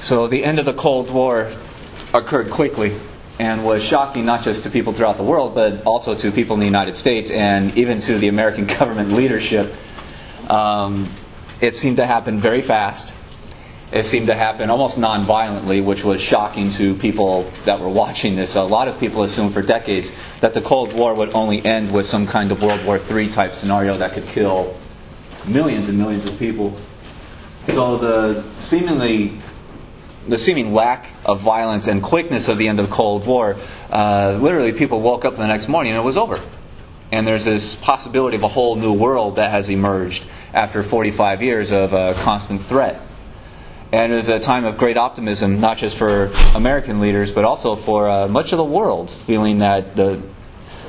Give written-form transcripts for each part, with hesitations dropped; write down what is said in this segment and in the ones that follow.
So the end of the Cold War occurred quickly and was shocking not just to people throughout the world, but also to people in the United States and even to the American government leadership. It seemed to happen very fast. It seemed to happen almost non-violently, which was shocking to people that were watching this. A lot of people assumed for decades that the Cold War would only end with some kind of World War III type scenario that could kill millions and millions of people. So the seeming lack of violence and quickness of the end of the Cold War, literally people woke up the next morning and it was over. And there's this possibility of a whole new world that has emerged after 45 years of a constant threat. And it was a time of great optimism, not just for American leaders, but also for much of the world, feeling that the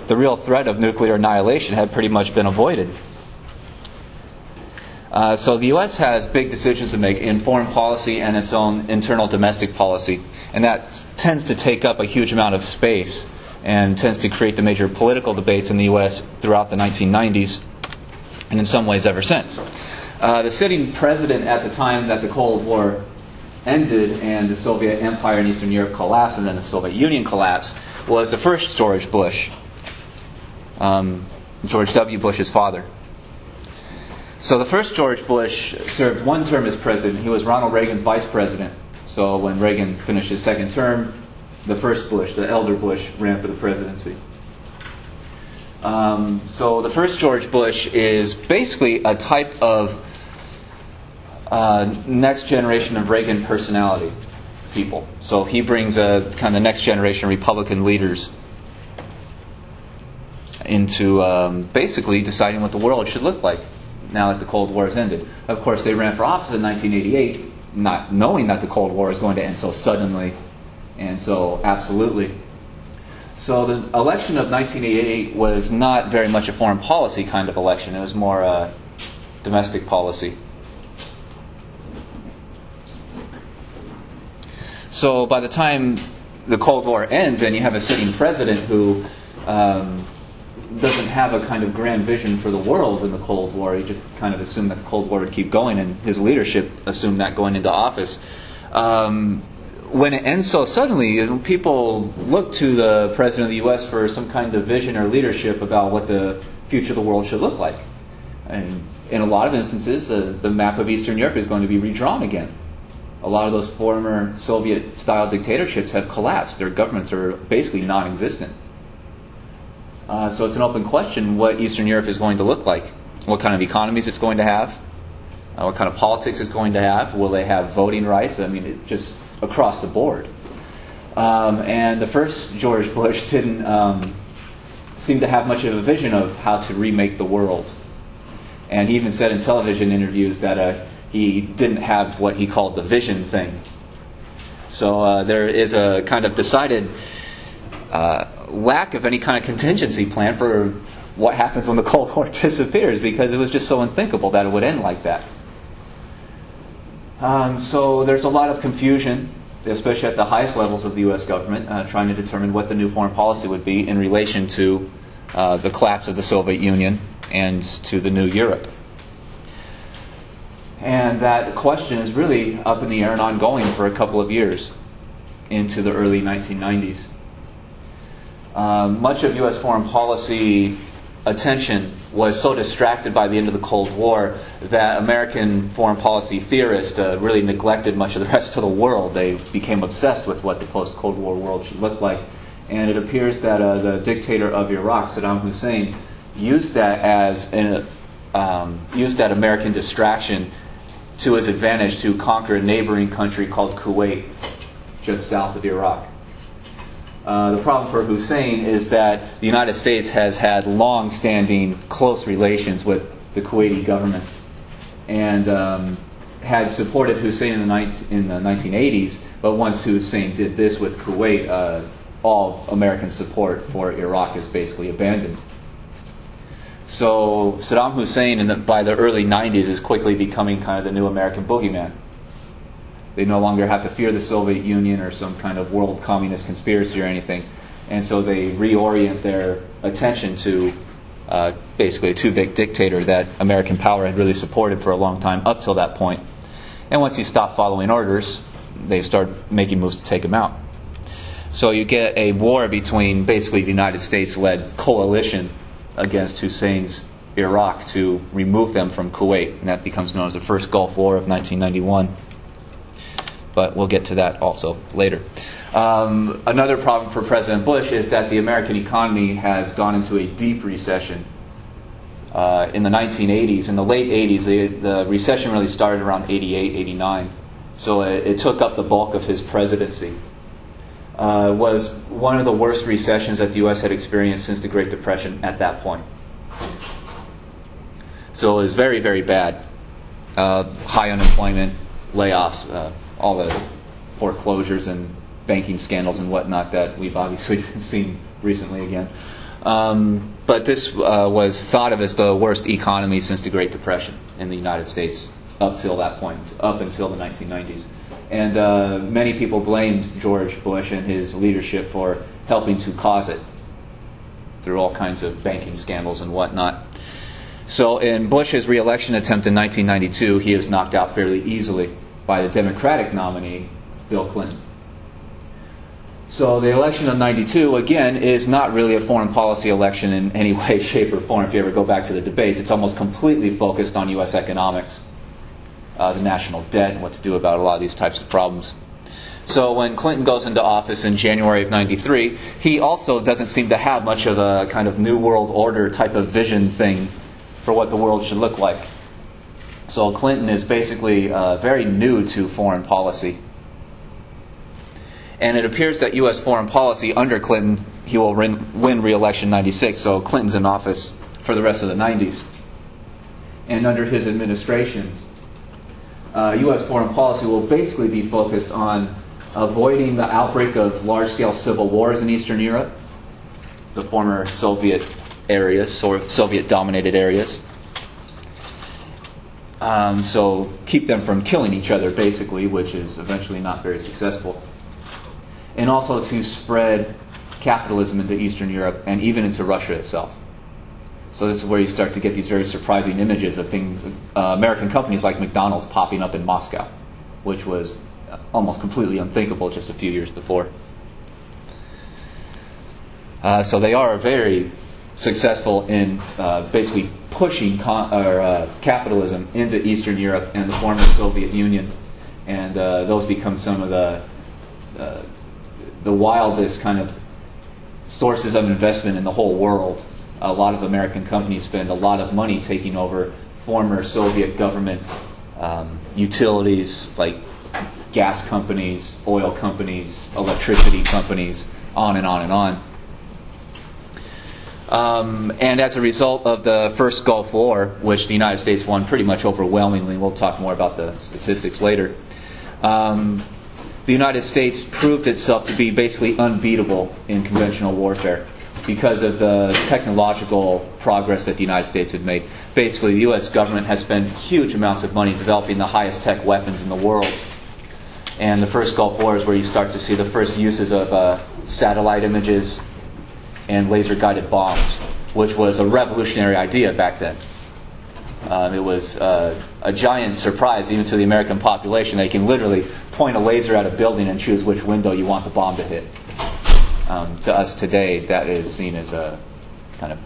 real threat of nuclear annihilation had pretty much been avoided. So the U.S. has big decisions to make in foreign policy and its own internal domestic policy. And that tends to take up a huge amount of space and tends to create the major political debates in the U.S. throughout the 1990s and in some ways ever since. The sitting president at the time that the Cold War ended and the Soviet Empire in Eastern Europe collapsed and then the Soviet Union collapsed was the first George Bush, George W. Bush's father. So the first George Bush served one term as president. He was Ronald Reagan's vice president. So when Reagan finished his second term, the first Bush, the elder Bush, ran for the presidency. So the first George Bush is basically a type of next generation of Reagan personality people. So he brings a kind of the next generation of Republican leaders into basically deciding what the world should look like now that the Cold War has ended. Of course, they ran for office in 1988, not knowing that the Cold War is going to end so suddenly and so absolutely. So the election of 1988 was not very much a foreign policy kind of election. It was more a domestic policy. So by the time the Cold War ends and you have a sitting president who doesn't have a kind of grand vision for the world in the Cold War, he just kind of assumed that the Cold War would keep going, and his leadership assumed that going into office. When it ends so suddenly, people look to the President of the U.S. for some kind of vision or leadership about what the future of the world should look like. And in a lot of instances, the map of Eastern Europe is going to be redrawn again. A lot of those former Soviet-style dictatorships have collapsed. Their governments are basically non-existent. So it's an open question what Eastern Europe is going to look like, what kind of economies it's going to have, what kind of politics it's going to have. Will they have voting rights? I mean, it just across the board. And the first George Bush didn't seem to have much of a vision of how to remake the world. And he even said in television interviews that he didn't have what he called the vision thing. So there is a kind of decided lack of any kind of contingency plan for what happens when the Cold War disappears, because it was just so unthinkable that it would end like that. So there's a lot of confusion, especially at the highest levels of the U.S. government, trying to determine what the new foreign policy would be in relation to the collapse of the Soviet Union and to the new Europe. And that question is really up in the air and ongoing for a couple of years into the early 1990s. Much of U.S. foreign policy attention was so distracted by the end of the Cold War that American foreign policy theorists really neglected much of the rest of the world. They became obsessed with what the post-Cold War world should look like. And it appears that the dictator of Iraq, Saddam Hussein, used that as used that American distraction to his advantage to conquer a neighboring country called Kuwait, just south of Iraq. The problem for Hussein is that the United States has had long-standing close relations with the Kuwaiti government and had supported Hussein in the 1980s, but once Hussein did this with Kuwait, all American support for Iraq is basically abandoned. So Saddam Hussein, by the early 90s, is quickly becoming kind of the new American boogeyman. They no longer have to fear the Soviet Union or some kind of world communist conspiracy or anything. And so they reorient their attention to basically a too-big dictator that American power had really supported for a long time up till that point. And once he stopped following orders, they start making moves to take him out. So you get a war between basically the United States-led coalition against Hussein's Iraq to remove them from Kuwait, and that becomes known as the First Gulf War of 1991. But we'll get to that also later. Another problem for President Bush is that the American economy has gone into a deep recession. In the 1980s, in the late 80s, the recession really started around 88, 89. So it took up the bulk of his presidency. It was one of the worst recessions that the U.S. had experienced since the Great Depression at that point. So it was very, very bad. High unemployment, layoffs, all the foreclosures and banking scandals and whatnot that we've obviously seen recently again. But this was thought of as the worst economy since the Great Depression in the United States up till that point, up until the 1990s. And many people blamed George Bush and his leadership for helping to cause it through all kinds of banking scandals and whatnot. So in Bush's re-election attempt in 1992, he is knocked out fairly easily by the Democratic nominee, Bill Clinton. So the election of 92, again, is not really a foreign policy election in any way, shape, or form. If you ever go back to the debates, it's almost completely focused on U.S. economics, the national debt, and what to do about a lot of these types of problems. So when Clinton goes into office in January of 93, he also doesn't seem to have much of a kind of New World Order type of vision thing for what the world should look like. So Clinton is basically very new to foreign policy. And it appears that U.S. foreign policy under Clinton, he will win re-election in 96, so Clinton's in office for the rest of the 90s. And under his administrations, U.S. foreign policy will basically be focused on avoiding the outbreak of large-scale civil wars in Eastern Europe, the former Soviet areas, or Soviet-dominated areas. So keep them from killing each other, basically, which is eventually not very successful. And also to spread capitalism into Eastern Europe and even into Russia itself. So this is where you start to get these very surprising images of things, American companies like McDonald's popping up in Moscow, which was almost completely unthinkable just a few years before. So they are very successful in basically pushing capitalism into Eastern Europe and the former Soviet Union, and those become some of the wildest kind of sources of investment in the whole world. A lot of American companies spend a lot of money taking over former Soviet government utilities like gas companies, oil companies, electricity companies, on and on and on. And as a result of the First Gulf War, which the United States won pretty much overwhelmingly, we'll talk more about the statistics later, the United States proved itself to be basically unbeatable in conventional warfare because of the technological progress that the United States had made. Basically, the U.S. government has spent huge amounts of money developing the highest tech weapons in the world. And the First Gulf War is where you start to see the first uses of satellite images and laser-guided bombs, which was a revolutionary idea back then. It was a giant surprise even to the American population. They can literally point a laser at a building and choose which window you want the bomb to hit. To us today, that is seen as a kind of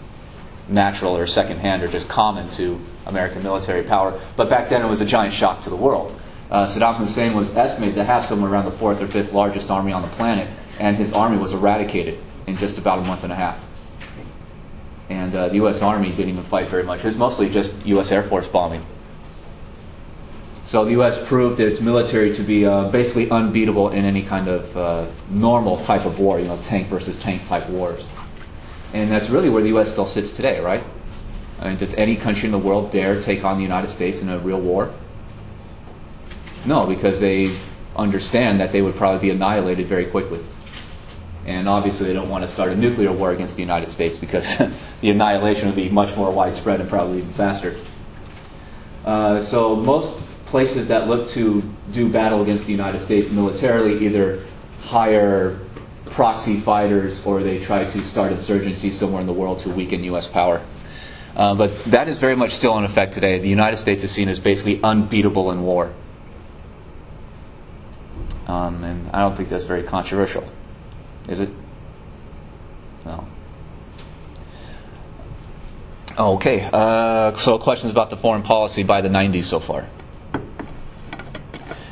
natural or second-hand or just common to American military power. But back then it was a giant shock to the world. Saddam Hussein was estimated to have somewhere around the fourth or fifth largest army on the planet, and his army was eradicated in just about a month and a half. And the U.S. Army didn't even fight very much. It was mostly just U.S. Air Force bombing. So the U.S. proved its military to be basically unbeatable in any kind of normal type of war, tank versus tank type wars. And that's really where the U.S. still sits today, right? I mean, does any country in the world dare take on the United States in a real war? No, because they understand that they would probably be annihilated very quickly. And obviously they don't want to start a nuclear war against the United States because the annihilation would be much more widespread and probably even faster. So most places that look to do battle against the United States militarily either hire proxy fighters or they try to start insurgencies somewhere in the world to weaken U.S. power. But that is very much still in effect today. The United States is seen as basically unbeatable in war. And I don't think that's very controversial. Is it? No. Okay, so questions about the foreign policy by the 90s so far.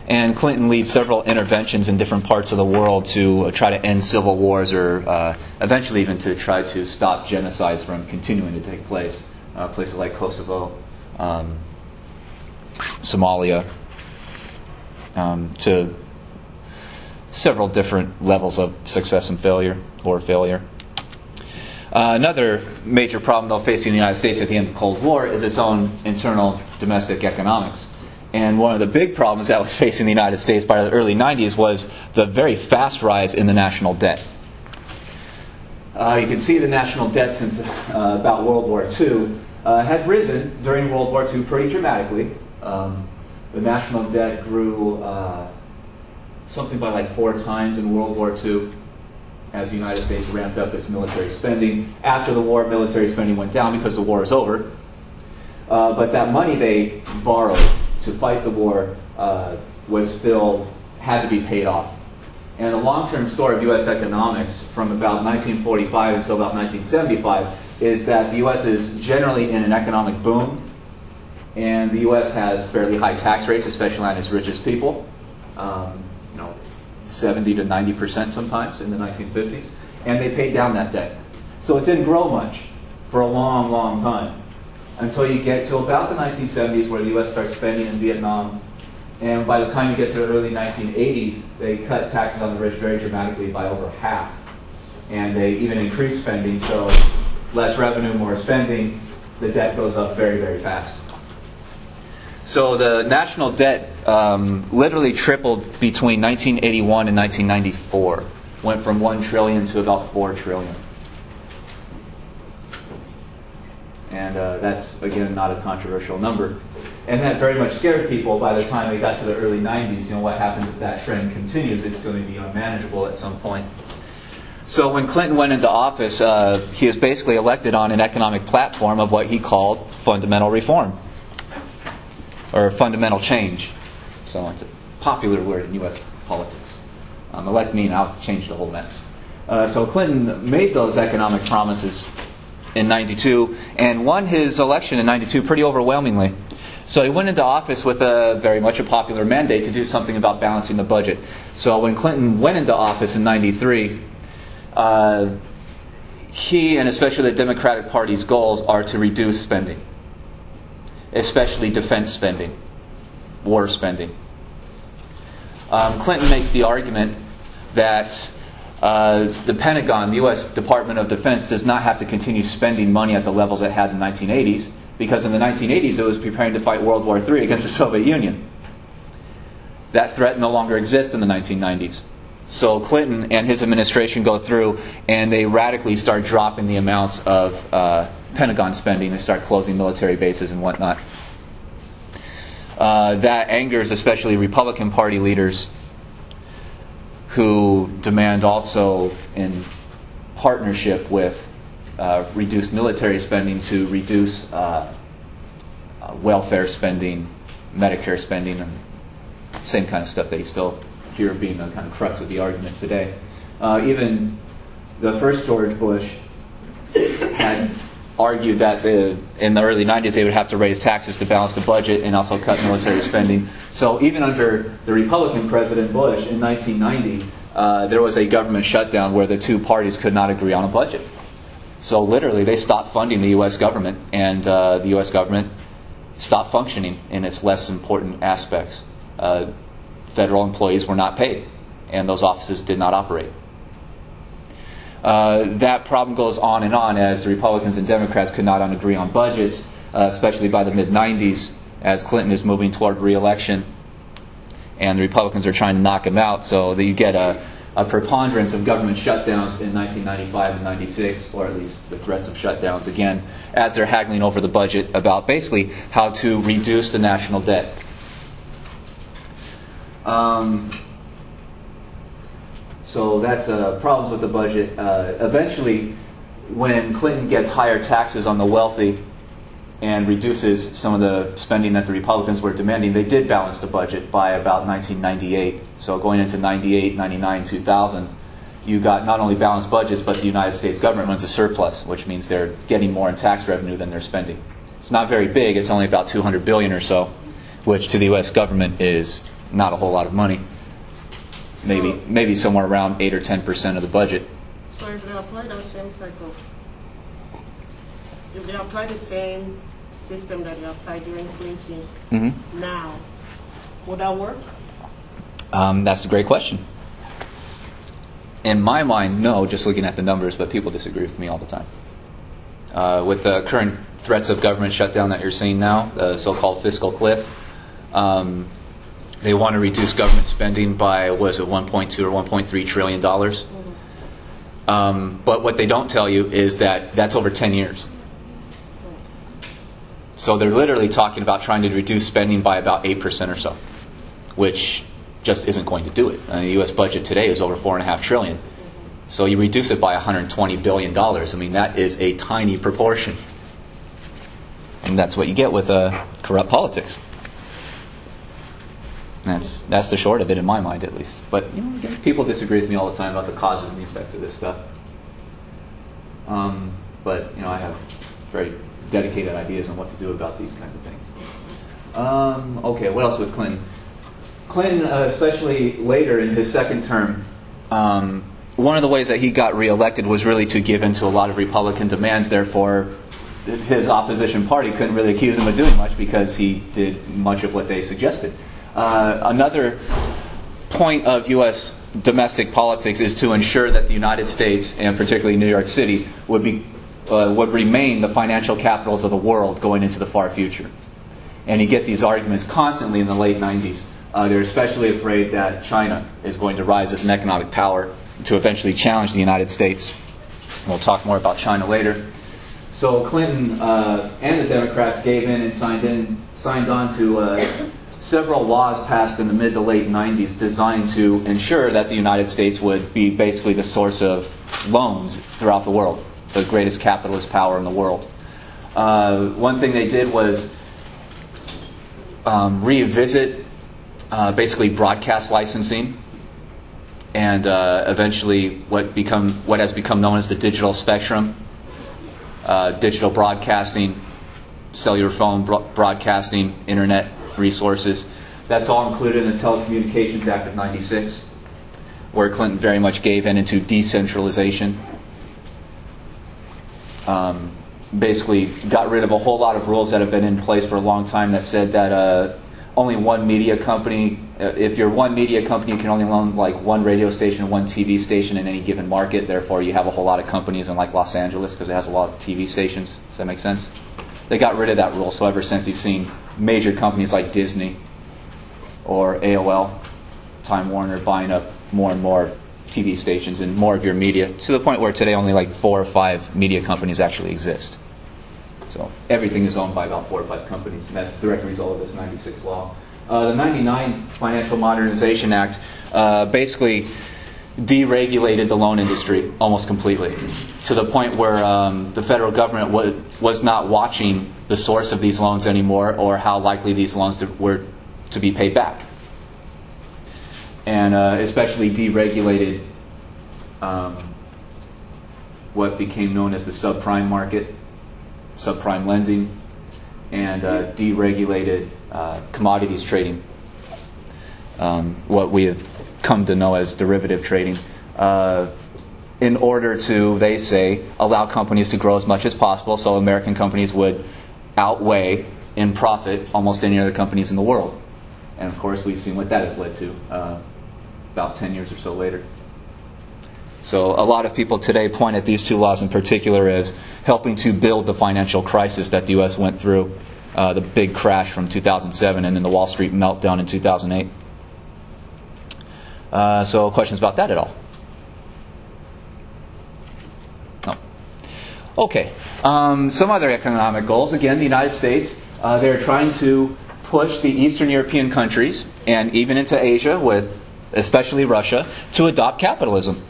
And Clinton leads several interventions in different parts of the world to try to end civil wars or eventually even to try to stop genocides from continuing to take place. Places like Kosovo, Somalia, to several different levels of success and failure, or failure. Another major problem, though, facing the United States at the end of the Cold War is its own internal domestic economics. And one of the big problems that was facing the United States by the early 90s was the very fast rise in the national debt. You can see the national debt since about World War II had risen during World War II pretty dramatically. The national debt grew something by like 4 times in World War II as the United States ramped up its military spending. After the war, military spending went down because the war is over. But that money they borrowed to fight the war had to be paid off. And the long-term story of U.S. economics from about 1945 until about 1975 is that the U.S. is generally in an economic boom, and the U.S. has fairly high tax rates, especially on its richest people. 70 to 90% sometimes in the 1950s, and they paid down that debt. So it didn't grow much for a long, long time until you get to about the 1970s, where the U.S. starts spending in Vietnam, and by the time you get to the early 1980s, they cut taxes on the rich very dramatically by over half, and they even increase spending, so less revenue, more spending, the debt goes up very, very fast. So the national debt literally tripled between 1981 and 1994. Went from $1 trillion to about $4 trillion. And that's, again, not a controversial number. And that very much scared people by the time they got to the early 90s. What happens if that trend continues? It's going to be unmanageable at some point. So when Clinton went into office, he was basically elected on an economic platform of what he called fundamental reform, or fundamental change. So it's a popular word in U.S. politics. Elect me and I'll change the whole mess. So Clinton made those economic promises in 92 and won his election in 92 pretty overwhelmingly. So he went into office with very much a popular mandate to do something about balancing the budget. So when Clinton went into office in 93, he and especially the Democratic Party's goals are to reduce spending, especially defense spending, war spending. Clinton makes the argument that the Pentagon, the U.S. Department of Defense, does not have to continue spending money at the levels it had in the 1980s, because in the 1980s it was preparing to fight World War III against the Soviet Union. That threat no longer exists in the 1990s. So Clinton and his administration go through and they radically start dropping the amounts of Pentagon spending. They start closing military bases and whatnot. That angers especially Republican Party leaders, who demand also, in partnership with reduced military spending, to reduce welfare spending, Medicare spending, and same kind of stuff that you still hear being the kind of crux of the argument today. Even the first George Bush had argued that in the early 90s they would have to raise taxes to balance the budget and also cut military spending. So even under the Republican President Bush in 1990, there was a government shutdown where the two parties could not agree on a budget. So literally they stopped funding the U.S. government, and the U.S. government stopped functioning in its less important aspects. Federal employees were not paid, and those offices did not operate. That problem goes on and on as the Republicans and Democrats could not agree on budgets, especially by the mid-90s as Clinton is moving toward re-election and the Republicans are trying to knock him out. So that you get a preponderance of government shutdowns in 1995 and 96, or at least the threats of shutdowns again, as they're haggling over the budget about basically how to reduce the national debt. So that's problems with the budget. Eventually, when Clinton gets higher taxes on the wealthy and reduces some of the spending that the Republicans were demanding, they did balance the budget by about 1998. So going into 98, 99, 2000, you got not only balanced budgets, but the United States government runs a surplus, which means they're getting more in tax revenue than they're spending. It's not very big. It's only about $200 billion or so, which to the U.S. government is not a whole lot of money. So, maybe somewhere around 8 or 10% of the budget. So if they apply that same type of, if they apply the same system that they applied during Clinton now, would that work? That's a great question. In my mind, no, just looking at the numbers, but people disagree with me all the time. With the current threats of government shutdown that you're seeing now, the so-called fiscal cliff, they want to reduce government spending by, was it 1.2 or 1.3 trillion dollars? But what they don't tell you is that that's over 10 years. So they're literally talking about trying to reduce spending by about 8% or so, which just isn't going to do it. The U.S. budget today is over $4.5 trillion. So you reduce it by $120 billion. I mean, that is a tiny proportion. And that's what you get with corrupt politics. That's the short of it in my mind, at least. But again, people disagree with me all the time about the causes and the effects of this stuff. But I have very dedicated ideas on what to do about these kinds of things. Okay, what else with Clinton? Clinton, especially later in his second term, one of the ways that he got reelected was really to give in to a lot of Republican demands. Therefore, his opposition party couldn't really accuse him of doing much because he did much of what they suggested. Another point of U.S. domestic politics is to ensure that the United States, and particularly New York City, would remain the financial capitals of the world going into the far future. And you get these arguments constantly in the late 90s. They're especially afraid that China is going to rise as an economic power to eventually challenge the United States. We'll talk more about China later. So Clinton and the Democrats gave in and signed on to several laws passed in the mid to late 90s designed to ensure that the United States would be basically the source of loans throughout the world, the greatest capitalist power in the world. One thing they did was revisit basically broadcast licensing and eventually what has become known as the digital spectrum, digital broadcasting, cellular phone broadcasting, internet resources. That's all included in the Telecommunications Act of '96, where Clinton very much gave in into decentralization. Basically got rid of a whole lot of rules that have been in place for a long time that said that only one media company, if you're one media company, you can only own like one radio station and one TV station in any given market. Therefore, you have a whole lot of companies in like Los Angeles because it has a lot of TV stations. Does that make sense? They got rid of that rule. So ever since, you've seen major companies like Disney or AOL, Time Warner buying up more and more TV stations and more of your media, to the point where today only like 4 or 5 media companies actually exist. So everything is owned by about 4 or 5 companies, and that's a direct result of this '96 law. The '99 Financial Modernization Act basically deregulated the loan industry almost completely, to the point where the federal government was not watching the source of these loans anymore or how likely these loans were to be paid back. And especially deregulated what became known as the subprime market, subprime lending, and deregulated commodities trading, what we have come to know as derivative trading, in order to, they say, allow companies to grow as much as possible so American companies would outweigh in profit almost any other companies in the world. And of course, we've seen what that has led to about 10 years or so later. So a lot of people today point at these 2 laws in particular as helping to build the financial crisis that the U.S. went through, the big crash from 2007 and then the Wall Street meltdown in 2008. So questions about that at all? No. Okay. Some other economic goals. Again, the United States, they're trying to push the Eastern European countries and even into Asia, with especially Russia, to adopt capitalism.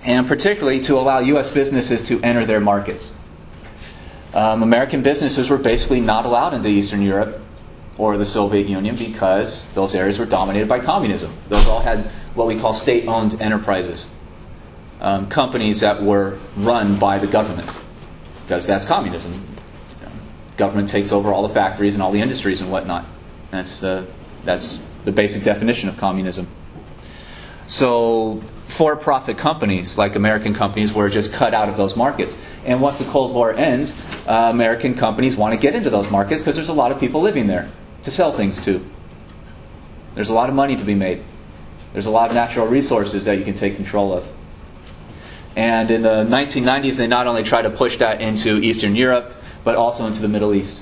And particularly to allow U.S. businesses to enter their markets. American businesses were basically not allowed into Eastern Europe or the Soviet Union because those areas were dominated by communism. Those all had what we call state-owned enterprises, companies that were run by the government, because that's communism. Government takes over all the factories and all the industries and whatnot. That's the basic definition of communism. So for-profit companies, like American companies, were just cut out of those markets. And once the Cold War ends, American companies want to get into those markets because there's a lot of people living there to sell things to. There's a lot of money to be made. There's a lot of natural resources that you can take control of. And in the 1990s, they not only tried to push that into Eastern Europe, but also into the Middle East.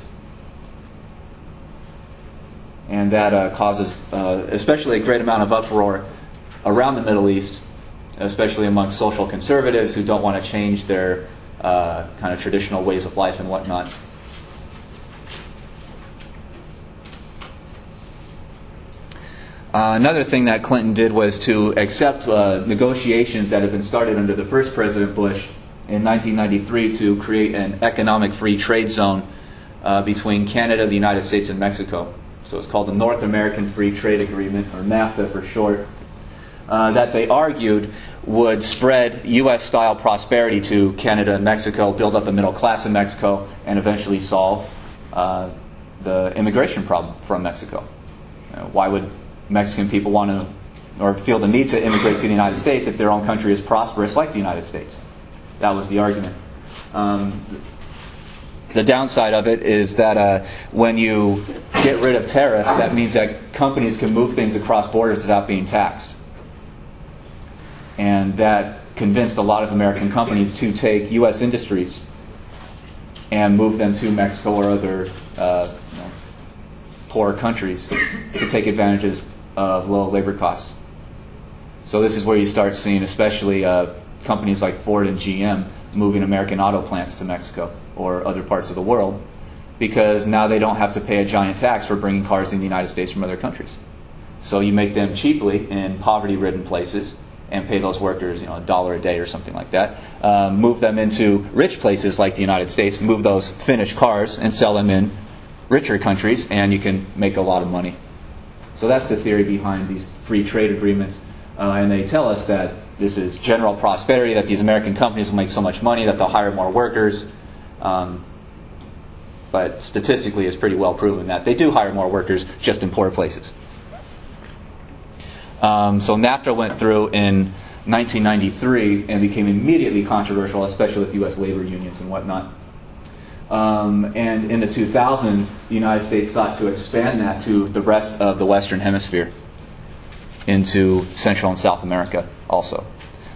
And that causes especially a great amount of uproar around the Middle East, especially among social conservatives who don't want to change their kind of traditional ways of life and whatnot. Another thing that Clinton did was to accept negotiations that had been started under the first President Bush in 1993 to create an economic free trade zone between Canada, the United States, and Mexico. So it's called the North American Free Trade Agreement, or NAFTA for short, that they argued would spread U.S.-style prosperity to Canada and Mexico, build up a middle class in Mexico, and eventually solve the immigration problem from Mexico. Why would Mexican people want to, or feel the need to immigrate to the United States if their own country is prosperous like the United States? That was the argument. The downside of it is that when you get rid of tariffs, that means that companies can move things across borders without being taxed. And that convinced a lot of American companies to take U.S. industries and move them to Mexico or other poorer countries to take advantages of low labor costs. So this is where you start seeing especially companies like Ford and GM moving American auto plants to Mexico or other parts of the world, because now they don't have to pay a giant tax for bringing cars in the United States from other countries. So you make them cheaply in poverty-ridden places and pay those workers, $1 a day or something like that. Move them into rich places like the United States, move those finished cars and sell them in richer countries, and you can make a lot of money. So that's the theory behind these free trade agreements. And they tell us that this is general prosperity, that these American companies will make so much money that they'll hire more workers. But statistically, it's pretty well proven that they do hire more workers just in poor places. So NAFTA went through in 1993 and became immediately controversial, especially with U.S. labor unions and whatnot. And in the 2000s, the United States sought to expand that to the rest of the Western Hemisphere, into Central and South America also.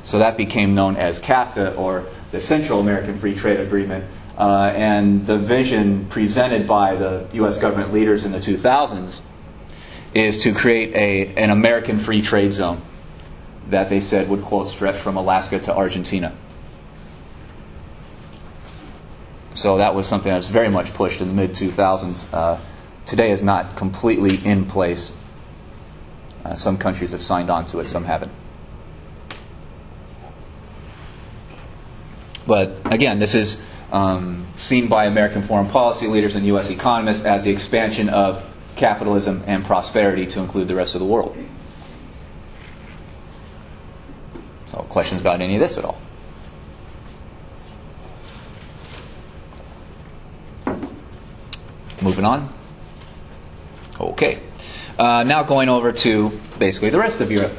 So that became known as CAFTA, or the Central American Free Trade Agreement. And the vision presented by the U.S. government leaders in the 2000s is to create an American free trade zone that they said would, quote, stretch from Alaska to Argentina. So that was something that was very much pushed in the mid-2000s. Today is not completely in place. Some countries have signed on to it, some haven't. But again, this is seen by American foreign policy leaders and U.S. economists as the expansion of capitalism and prosperity to include the rest of the world. So, questions about any of this at all? Moving on. Okay. Now going over to basically the rest of Europe.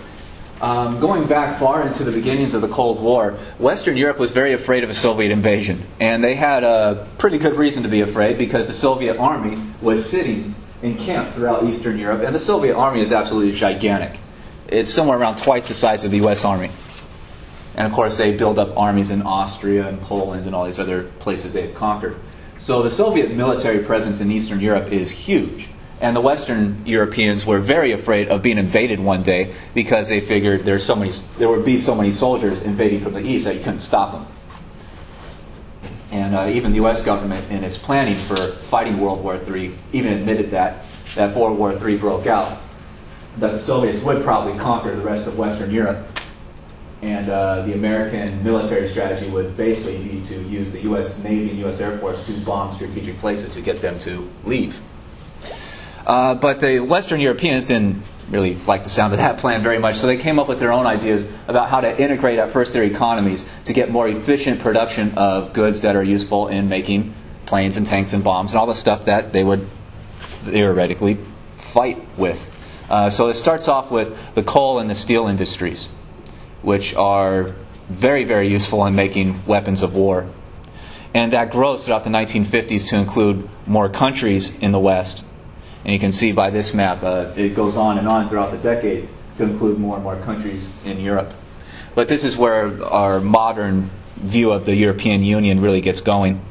Going back far into the beginnings of the Cold War, Western Europe was very afraid of a Soviet invasion. And they had a pretty good reason to be afraid, because the Soviet army was sitting in camp throughout Eastern Europe. And the Soviet army is absolutely gigantic. It's somewhere around twice the size of the U.S. Army. And of course they build up armies in Austria and Poland and all these other places they had conquered. So the Soviet military presence in Eastern Europe is huge. And the Western Europeans were very afraid of being invaded one day, because they figured there would be so many soldiers invading from the east that you couldn't stop them. And even the U.S. government, in its planning for fighting World War III, even admitted that before World War III broke out, that the Soviets would probably conquer the rest of Western Europe. And the American military strategy would basically be to use the U.S. Navy and U.S. Air Force to bomb strategic places to get them to leave. But the Western Europeans didn't really like the sound of that plan very much, so they came up with their own ideas about how to integrate at first their economies to get more efficient production of goods that are useful in making planes and tanks and bombs and all the stuff that they would theoretically fight with. So it starts off with the coal and the steel industries, which are very, very useful in making weapons of war. And that grows throughout the 1950s to include more countries in the West. And you can see by this map, it goes on and on throughout the decades to include more and more countries in Europe. But this is where our modern view of the European Union really gets going.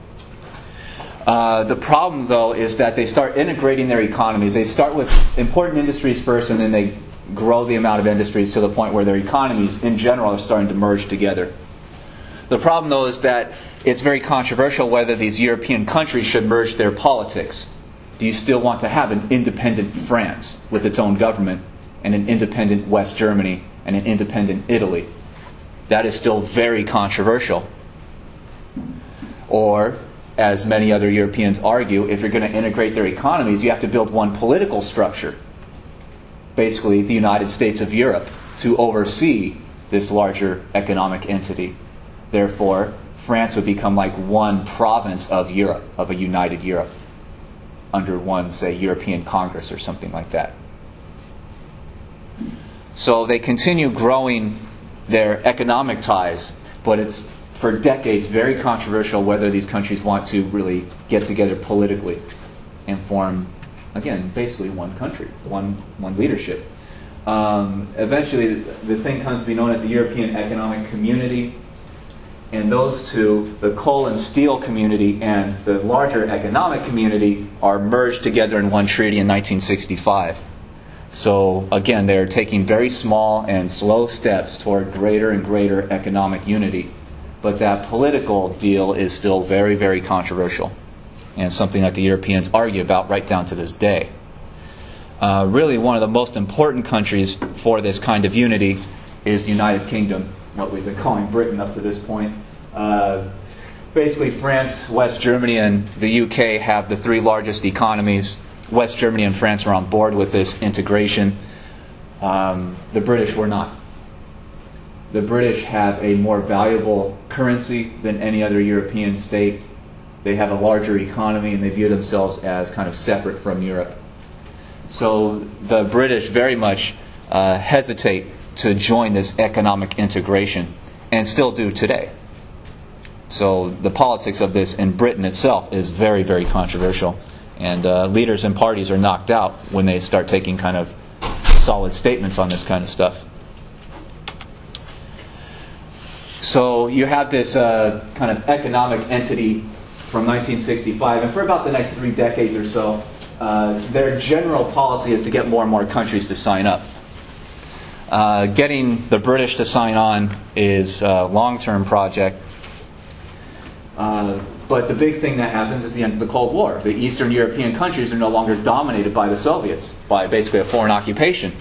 The problem, though, is that they start integrating their economies. They start with important industries first, and then they grow the amount of industries to the point where their economies, in general, are starting to merge together. The problem, though, is that it's very controversial whether these European countries should merge their politics. Do you still want to have an independent France with its own government, and an independent West Germany, and an independent Italy? That is still very controversial. Or, as many other Europeans argue, if you're going to integrate their economies, you have to build one political structure, basically the United States of Europe, to oversee this larger economic entity. Therefore, France would become like one province of Europe, of a united Europe, under one, say, European Congress or something like that. So they continue growing their economic ties, but it's, for decades, very controversial whether these countries want to really get together politically and form, again, basically one country, one leadership. Eventually, the thing comes to be known as the European Economic Community. And those two, the coal and steel community and the larger economic community, are merged together in one treaty in 1965. So again, they're taking very small and slow steps toward greater and greater economic unity. But that political deal is still very, very controversial, and something that the Europeans argue about right down to this day. Really, one of the most important countries for this kind of unity is the United Kingdom, what we've been calling Britain up to this point. Basically, France, West Germany, and the UK have the three largest economies. West Germany and France are on board with this integration. The British were not. The British have a more valuable currency than any other European state. They have a larger economy, and they view themselves as kind of separate from Europe. So the British very much hesitate to join this economic integration, and still do today. So the politics of this in Britain itself is very, very controversial, and leaders and parties are knocked out when they start taking kind of solid statements on this kind of stuff. So you have this kind of economic entity from 1965, and for about the next 3 decades or so, their general policy is to get more and more countries to sign up. Getting the British to sign on is a long-term project. But the big thing that happens is the end of the Cold War. The Eastern European countries are no longer dominated by the Soviets, by basically a foreign occupation.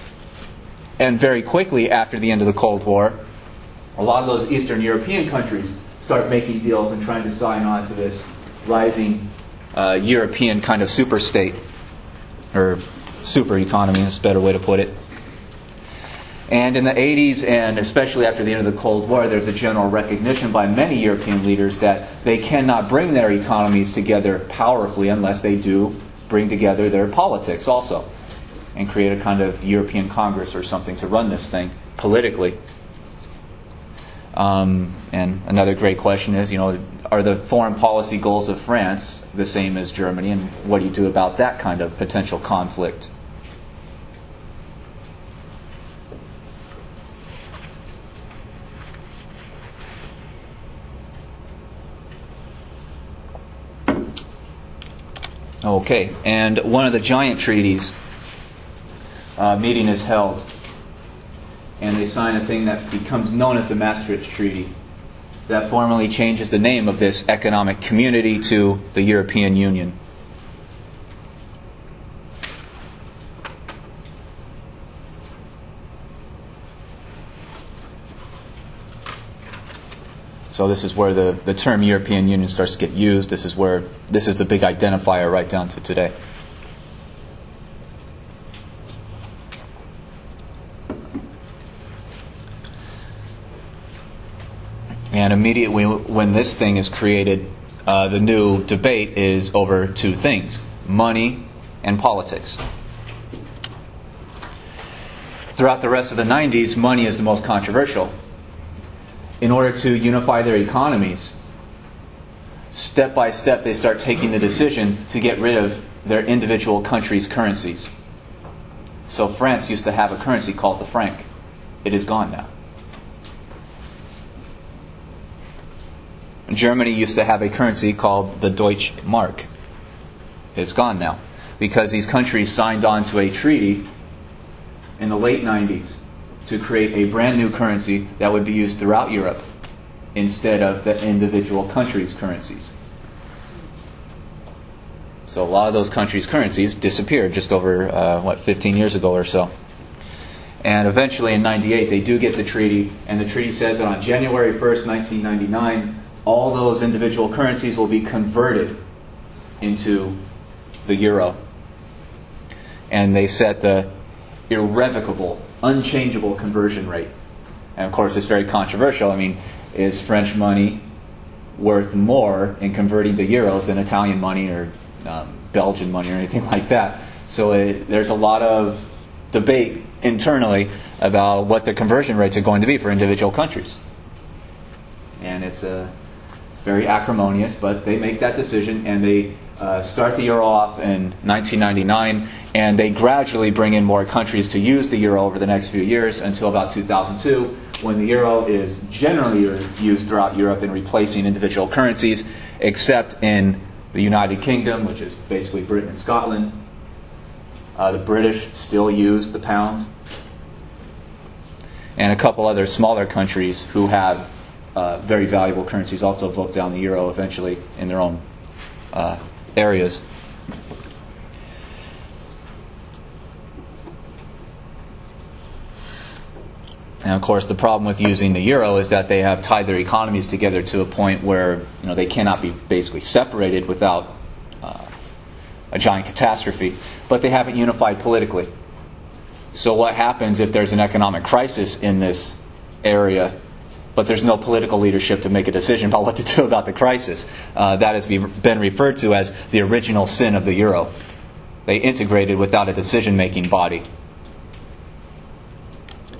And very quickly after the end of the Cold War, a lot of those Eastern European countries start making deals and trying to sign on to this rising European kind of super state, or super economy is a better way to put it. And in the 80s, and especially after the end of the Cold War, there's a general recognition by many European leaders that they cannot bring their economies together powerfully unless they do bring together their politics also, and create a kind of European Congress or something to run this thing politically. And another great question is, are the foreign policy goals of France the same as Germany, and what do you do about that kind of potential conflict? Okay, and one of the giant treaties, meeting is held, and they sign a thing that becomes known as the Maastricht Treaty, that formally changes the name of this economic community to the European Union. So this is where the term European Union starts to get used. This is the big identifier right down to today. And immediately when this thing is created, the new debate is over two things: money and politics. Throughout the rest of the 90s, money is the most controversial. In order to unify their economies, step by step they start taking the decision to get rid of their individual countries' currencies. So France used to have a currency called the franc. It is gone now. Germany used to have a currency called the Deutsche Mark. It's gone now, because these countries signed on to a treaty in the late 90s to create a brand new currency that would be used throughout Europe instead of the individual countries' currencies. So a lot of those countries' currencies disappeared just over, 15 years ago or so. And eventually in 98 they do get the treaty, and the treaty says that on January 1st, 1999, all those individual currencies will be converted into the euro. And they set the irrevocable, unchangeable conversion rate. And of course it's very controversial. I mean, is French money worth more in converting to euros than Italian money or Belgian money or anything like that? So there's a lot of debate internally about what the conversion rates are going to be for individual countries. And it's very acrimonious, but they make that decision, and they start the euro off in 1999, and they gradually bring in more countries to use the euro over the next few years until about 2002, when the euro is generally used throughout Europe in replacing individual currencies, except in the United Kingdom, which is basically Britain and Scotland. The British still use the pound, and a couple other smaller countries who have very valuable currencies also vote down the euro eventually in their own areas. And of course, the problem with using the euro is that they have tied their economies together to a point where they cannot be basically separated without a giant catastrophe. But they haven't unified politically. So what happens if there's an economic crisis in this area, but there's no political leadership to make a decision about what to do about the crisis? That has been referred to as the original sin of the euro. They integrated without a decision-making body.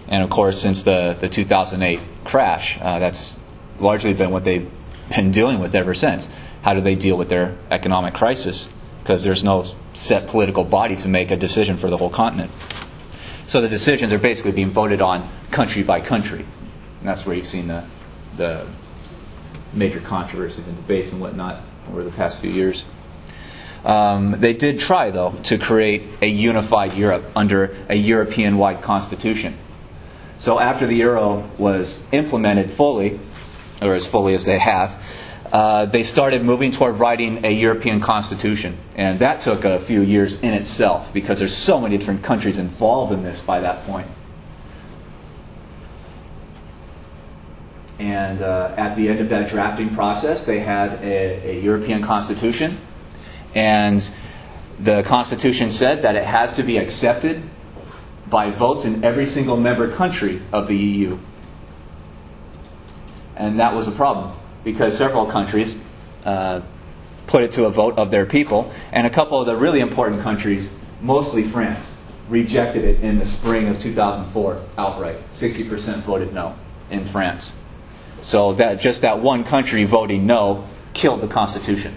And of course, since the 2008 crash, that's largely been what they've been dealing with ever since. How do they deal with their economic crisis? Because there's no set political body to make a decision for the whole continent. So the decisions are basically being voted on country by country. And that's where you've seen the major controversies and debates and whatnot over the past few years. They did try, though, to create a unified Europe under a European-wide constitution. So after the euro was implemented fully, or as fully as they have, they started moving toward writing a European constitution. And that took a few years in itself, because there's so many different countries involved in this by that point. And at the end of that drafting process, they had a European constitution. And the constitution said that it has to be accepted by votes in every single member country of the EU. And that was a problem, because several countries put it to a vote of their people, and a couple of the really important countries, mostly France, rejected it in the spring of 2004 outright. 60% voted no in France. So that one country voting no killed the Constitution.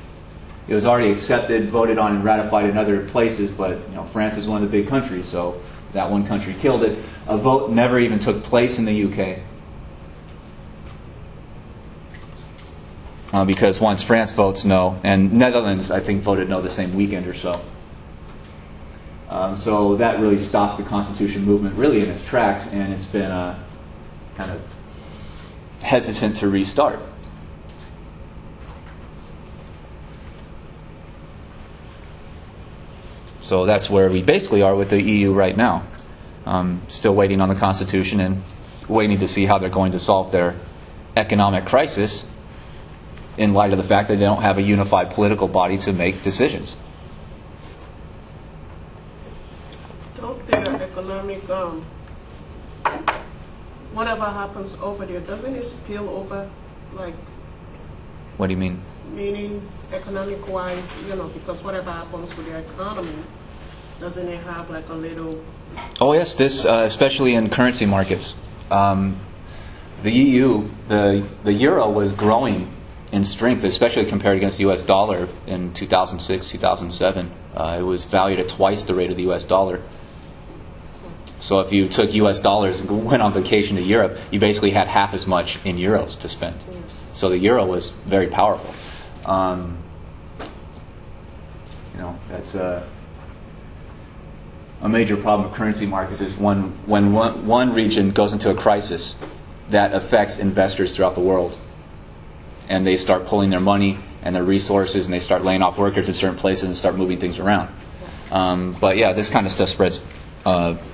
It was already accepted, voted on, and ratified in other places, but France is one of the big countries, so that one country killed it. A vote never even took place in the UK. Because once France votes no, and Netherlands, I think, voted no the same weekend or so. So that really stops the Constitution movement really in its tracks, and it's been kind of hesitant to restart. So that's where we basically are with the EU right now. Still waiting on the Constitution and waiting to see how they're going to solve their economic crisis in light of the fact that they don't have a unified political body to make decisions. Don't their economic, whatever happens over there, doesn't it spill over, like... What do you mean? Meaning, economic-wise, because whatever happens to the economy, doesn't it have like a little... Oh yes, this especially in currency markets. The EU, the euro was growing in strength, especially compared against the U.S. dollar in 2006, 2007. It was valued at twice the rate of the U.S. dollar. So if you took U.S. dollars and went on vacation to Europe, you basically had half as much in euros to spend. So the euro was very powerful. That's a major problem of currency markets is when one region goes into a crisis that affects investors throughout the world. And they start pulling their money and their resources and they start laying off workers in certain places and start moving things around. But yeah, this kind of stuff spreads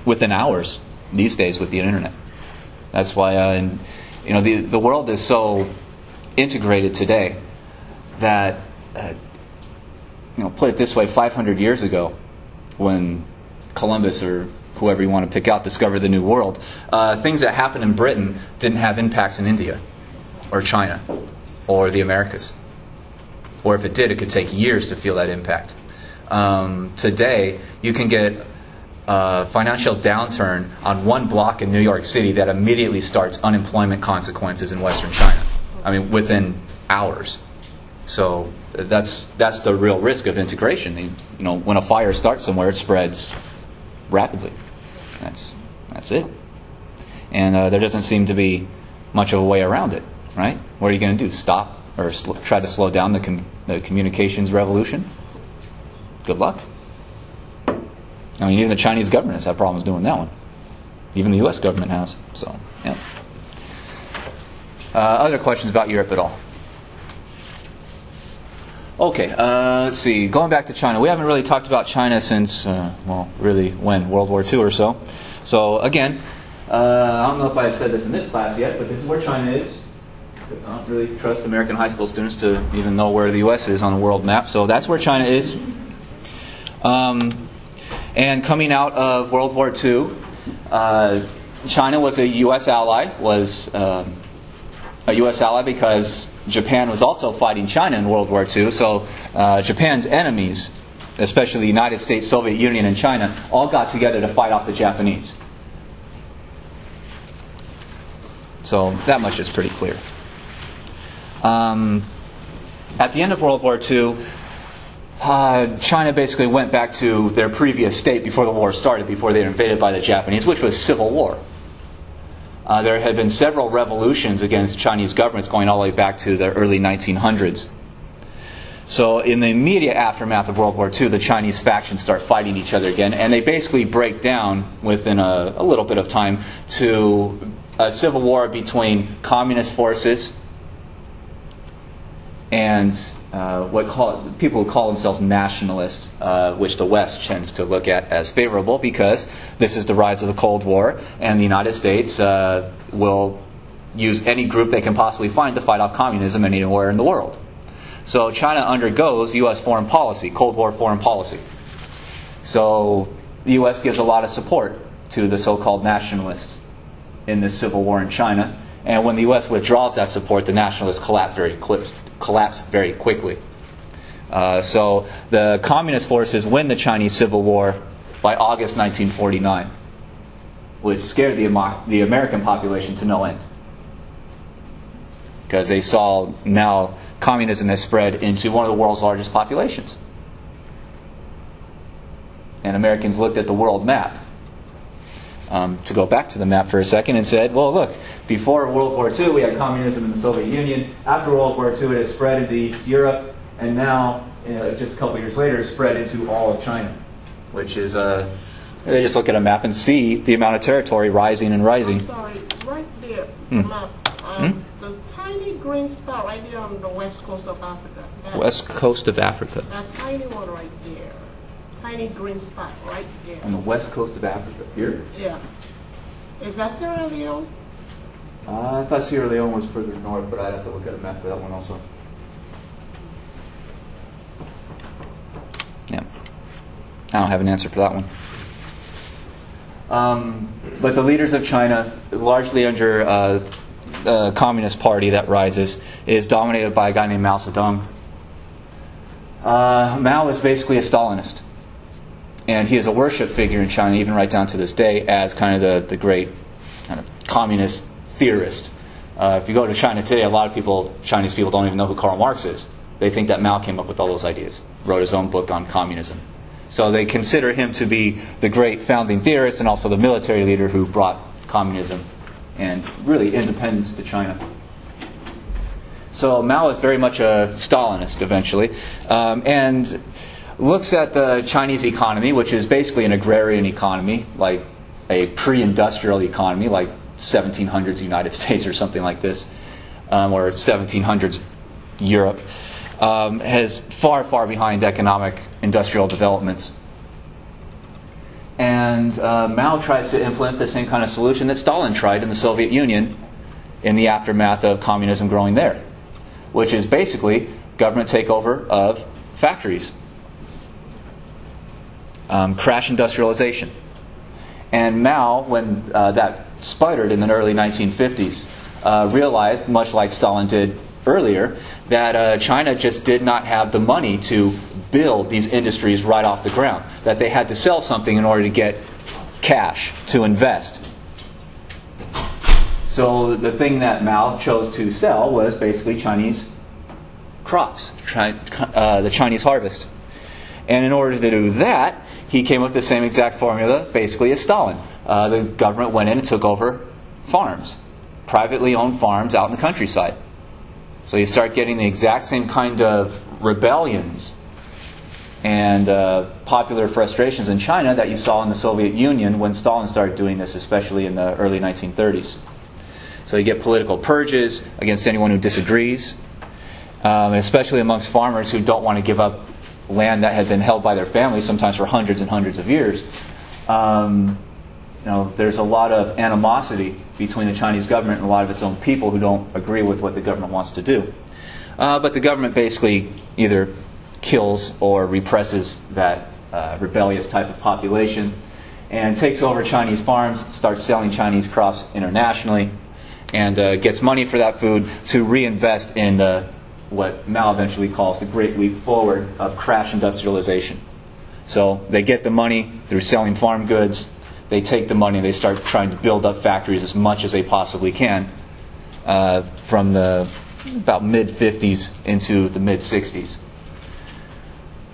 within hours these days with the internet. That's why the world is so integrated today that put it this way, 500 years ago, when Columbus or whoever you want to pick out discovered the New World, things that happened in Britain didn't have impacts in India or China or the Americas. Or if it did, it could take years to feel that impact. Today, you can get a financial downturn on one block in New York City that immediately starts unemployment consequences in Western China. I mean, within hours. So that's the real risk of integration. When a fire starts somewhere, it spreads rapidly. That's it. And there doesn't seem to be much of a way around it, right? What are you going to do? Stop or try to slow down the communications revolution? Good luck. I mean, even the Chinese government has had problems doing that one. Even the U.S. government has. So, yeah. Other questions about Europe at all? Okay, let's see. Going back to China, we haven't really talked about China since, really when? World War II or so. So, again, I don't know if I've said this in this class yet, but this is where China is. Because I don't really trust American high school students to even know where the U.S. is on the world map. So that's where China is. And coming out of World War II, China was a U.S. ally, because Japan was also fighting China in World War II. So Japan's enemies, especially the United States, Soviet Union, and China, all got together to fight off the Japanese. So that much is pretty clear. At the end of World War II, China basically went back to their previous state before the war started, before they were invaded by the Japanese, which was civil war. There had been several revolutions against Chinese governments going all the way back to the early 1900s. So in the immediate aftermath of World War II, the Chinese factions start fighting each other again, and they basically break down within a little bit of time to a civil war between communist forces and people who call themselves nationalists, which the West tends to look at as favorable because this is the rise of the Cold War, and the United States will use any group they can possibly find to fight off communism anywhere in the world. So China undergoes U.S. foreign policy, Cold War foreign policy. So the U.S. gives a lot of support to the so-called nationalists in this civil war in China, and when the U.S. withdraws that support, the nationalists collapse very quickly. So the communist forces win the Chinese Civil War by August 1949, which scared the American population to no end. Because they saw now communism has spread into one of the world's largest populations. And Americans looked at the world map, to go back to the map for a second, and said, well, look, before World War II we had communism in the Soviet Union. After World War II it has spread into East Europe, and now, just a couple of years later, it's spread into all of China, which is, they just look at a map and see the amount of territory rising and rising. I'm sorry, right there, the map, the tiny green spot right there on the west coast of Africa. West coast of Africa. That tiny one right there. Tiny green spot right there. On the west coast of Africa, here? Yeah. Is that Sierra Leone? I thought Sierra Leone was further north, but I'd have to look at a map for that one also. Yeah. I don't have an answer for that one. But the leaders of China, largely under the Communist Party that rises, is dominated by a guy named Mao Zedong. Mao is basically a Stalinist. And he is a worship figure in China, even right down to this day, as kind of the great kind of communist theorist. If you go to China today, a lot of Chinese people don't even know who Karl Marx is. They think that Mao came up with all those ideas, wrote his own book on communism. So they consider him to be the great founding theorist and also the military leader who brought communism and really independence to China. So Mao is very much a Stalinist eventually, and looks at the Chinese economy, which is basically an agrarian economy, like a pre-industrial economy, like 1700s United States or something like this, or 1700s Europe, has far behind economic industrial developments. And Mao tries to implement the same kind of solution that Stalin tried in the Soviet Union in the aftermath of communism growing there, which is basically government takeover of factories. Crash industrialization. And Mao, when that sputtered in the early 1950s, realized, much like Stalin did earlier, that China just did not have the money to build these industries right off the ground, that they had to sell something in order to get cash to invest. So the thing that Mao chose to sell was basically Chinese crops, the Chinese harvest. And in order to do that, he came up with the same exact formula, basically, as Stalin. The government went in and took over farms, privately owned farms out in the countryside. So you start getting the exact same kind of rebellions and popular frustrations in China that you saw in the Soviet Union when Stalin started doing this, especially in the early 1930s. So you get political purges against anyone who disagrees, especially amongst farmers who don't want to give up land that had been held by their families, sometimes for hundreds and hundreds of years. There's a lot of animosity between the Chinese government and a lot of its own people who don't agree with what the government wants to do. But the government basically either kills or represses that rebellious type of population and takes over Chinese farms, starts selling Chinese crops internationally, and gets money for that food to reinvest in what Mao eventually calls the Great Leap Forward of crash industrialization. So they get the money through selling farm goods. They take the money and they start trying to build up factories as much as they possibly can from the about mid-50s into the mid-60s.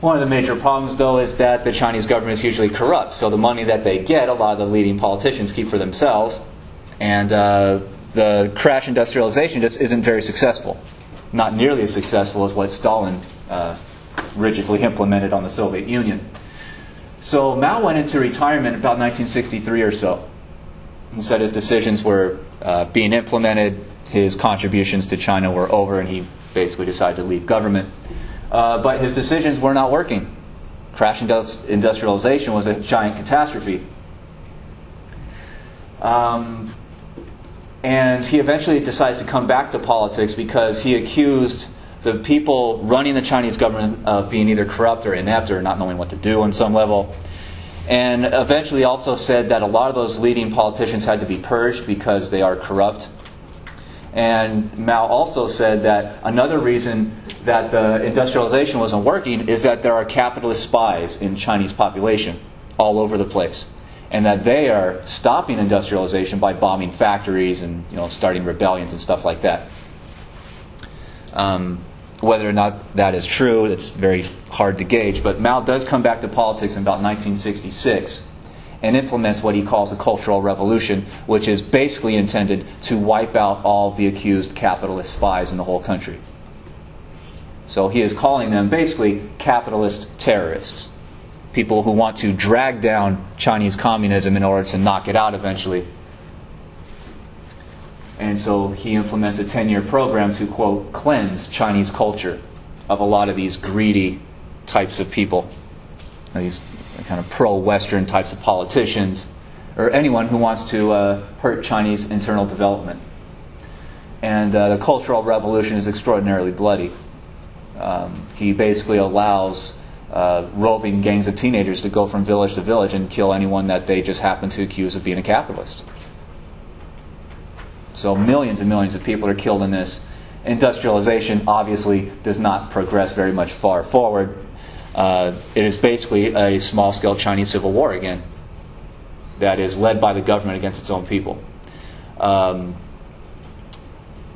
One of the major problems, though, is that the Chinese government is hugely corrupt. So the money that they get, a lot of the leading politicians keep for themselves. And the crash industrialization just isn't very successful. Not nearly as successful as what Stalin rigidly implemented on the Soviet Union. So Mao went into retirement about 1963 or so. He said his decisions were being implemented, his contributions to China were over, and he basically decided to leave government. But his decisions were not working. Crash industrialization was a giant catastrophe. And he eventually decides to come back to politics because he accused the people running the Chinese government of being either corrupt or inept or not knowing what to do on some level. And eventually also said that a lot of those leading politicians had to be purged because they are corrupt. And Mao also said that another reason that the industrialization wasn't working is that there are capitalist spies in Chinese population all over the place. And that they are stopping industrialization by bombing factories and starting rebellions and stuff like that. Whether or not that is true, it's very hard to gauge. But Mao does come back to politics in about 1966 and implements what he calls the Cultural Revolution, which is basically intended to wipe out all the accused capitalist spies in the whole country. So he is calling them basically capitalist terrorists. People who want to drag down Chinese communism in order to knock it out eventually. And so he implements a 10-year program to, quote, cleanse Chinese culture of a lot of these greedy types of people. These kind of pro-Western types of politicians, or anyone who wants to hurt Chinese internal development. And the Cultural Revolution is extraordinarily bloody. He basically allows roving gangs of teenagers to go from village to village and kill anyone that they just happen to accuse of being a capitalist. So millions and millions of people are killed in this. Industrialization obviously does not progress very much far forward. It is basically a small-scale Chinese civil war again that is led by the government against its own people.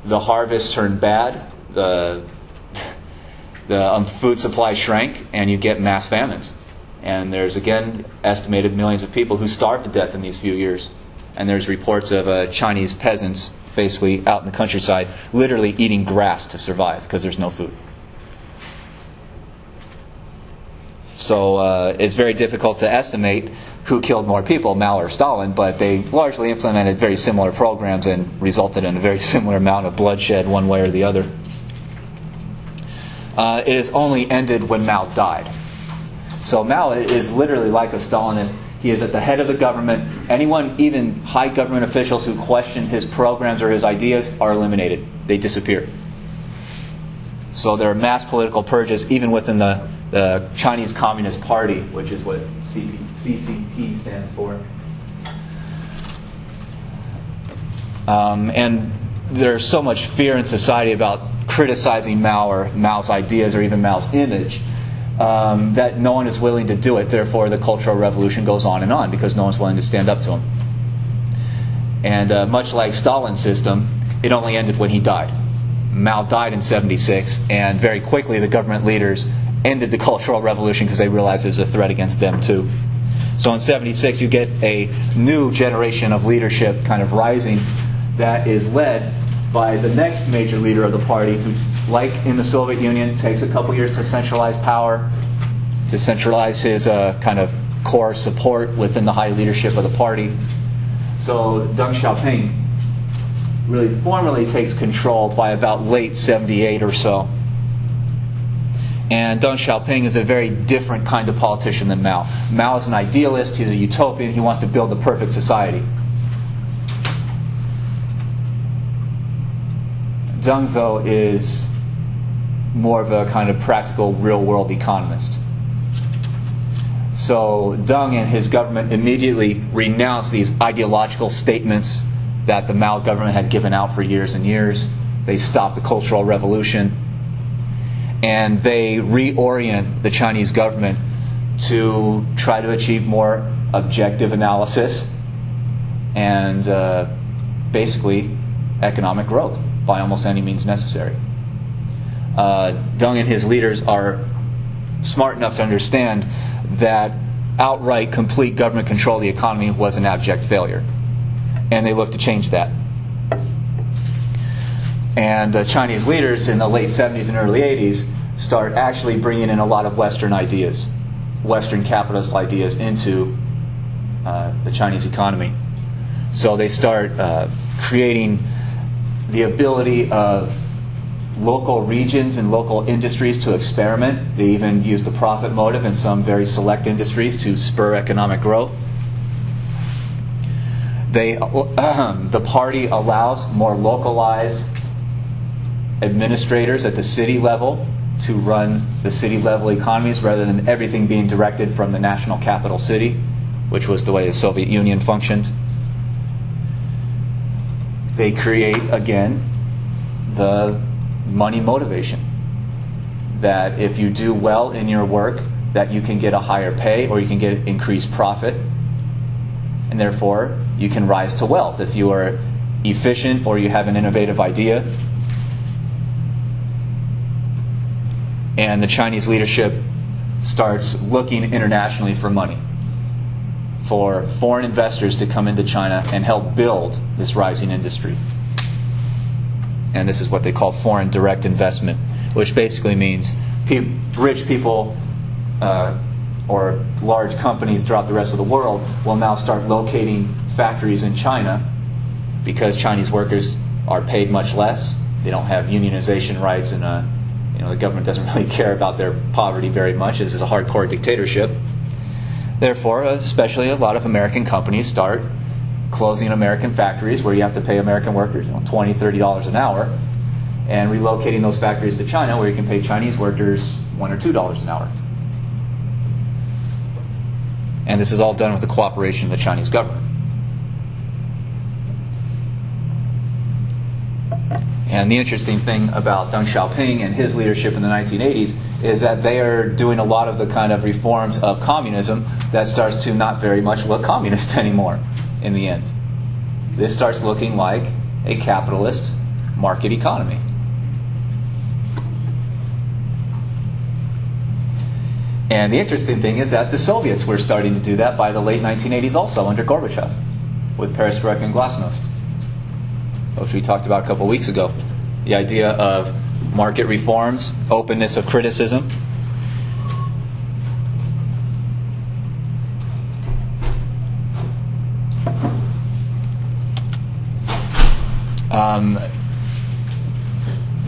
The harvest turned bad, the food supply shrank, and you get mass famines. And there's, again, estimated millions of people who starved to death in these few years. And there's reports of Chinese peasants basically out in the countryside literally eating grass to survive because there's no food. So it's very difficult to estimate who killed more people, Mao or Stalin, but they largely implemented very similar programs and resulted in a very similar amount of bloodshed one way or the other. It is only ended when Mao died. So Mao is literally like a Stalinist. He is at the head of the government. Anyone, even high government officials who question his programs or his ideas, are eliminated. They disappear. So there are mass political purges even within the Chinese Communist Party, which is what CCP stands for. And there's so much fear in society about criticizing Mao or Mao's ideas or even Mao's image that no one is willing to do it. Therefore, the Cultural Revolution goes on because no one's willing to stand up to him. And much like Stalin's system, it only ended when he died. Mao died in '76, and very quickly the government leaders ended the Cultural Revolution because they realized it was a threat against them too. So in '76 you get a new generation of leadership kind of rising that is led by the next major leader of the party who, like in the Soviet Union, takes a couple years to centralize power, to centralize his kind of core support within the high leadership of the party. So Deng Xiaoping really formally takes control by about late '78 or so. And Deng Xiaoping is a very different kind of politician than Mao. Mao is an idealist, he's a utopian, he wants to build the perfect society. Deng, though, is more of a kind of practical, real-world economist. So Deng and his government immediately renounced these ideological statements that the Mao government had given out for years and years. They stopped the Cultural Revolution. And they reorient the Chinese government to try to achieve more objective analysis and basically economic growth by almost any means necessary. Deng and his leaders are smart enough to understand that outright complete government control of the economy was an abject failure. And they look to change that. And the Chinese leaders in the late 70s and early 80s start actually bringing in a lot of Western ideas, Western capitalist ideas into the Chinese economy. So they start creating the ability of local regions and local industries to experiment. They even use the profit motive in some very select industries to spur economic growth. The party allows more localized administrators at the city level to run the city level economies rather than everything being directed from the national capital city, which was the way the Soviet Union functioned. They create, again, the money motivation. That if you do well in your work, that you can get a higher pay or you can get increased profit. And therefore, you can rise to wealth if you are efficient or you have an innovative idea. And the Chinese leadership starts looking internationally for money, for foreign investors to come into China and help build this rising industry. And this is what they call foreign direct investment, which basically means rich people or large companies throughout the rest of the world will now start locating factories in China because Chinese workers are paid much less. They don't have unionization rights, and the government doesn't really care about their poverty very much. This is a hardcore dictatorship. Therefore, especially a lot of American companies start closing American factories where you have to pay American workers $20, $30 an hour, and relocating those factories to China where you can pay Chinese workers $1 or $2 an hour. And this is all done with the cooperation of the Chinese government. And the interesting thing about Deng Xiaoping and his leadership in the 1980s is that they are doing a lot of the kind of reforms of communism that starts to not very much look communist anymore in the end. This starts looking like a capitalist market economy. And the interesting thing is that the Soviets were starting to do that by the late 1980s also under Gorbachev with Perestroika and Glasnost, which we talked about a couple weeks ago. The idea of market reforms, openness of criticism.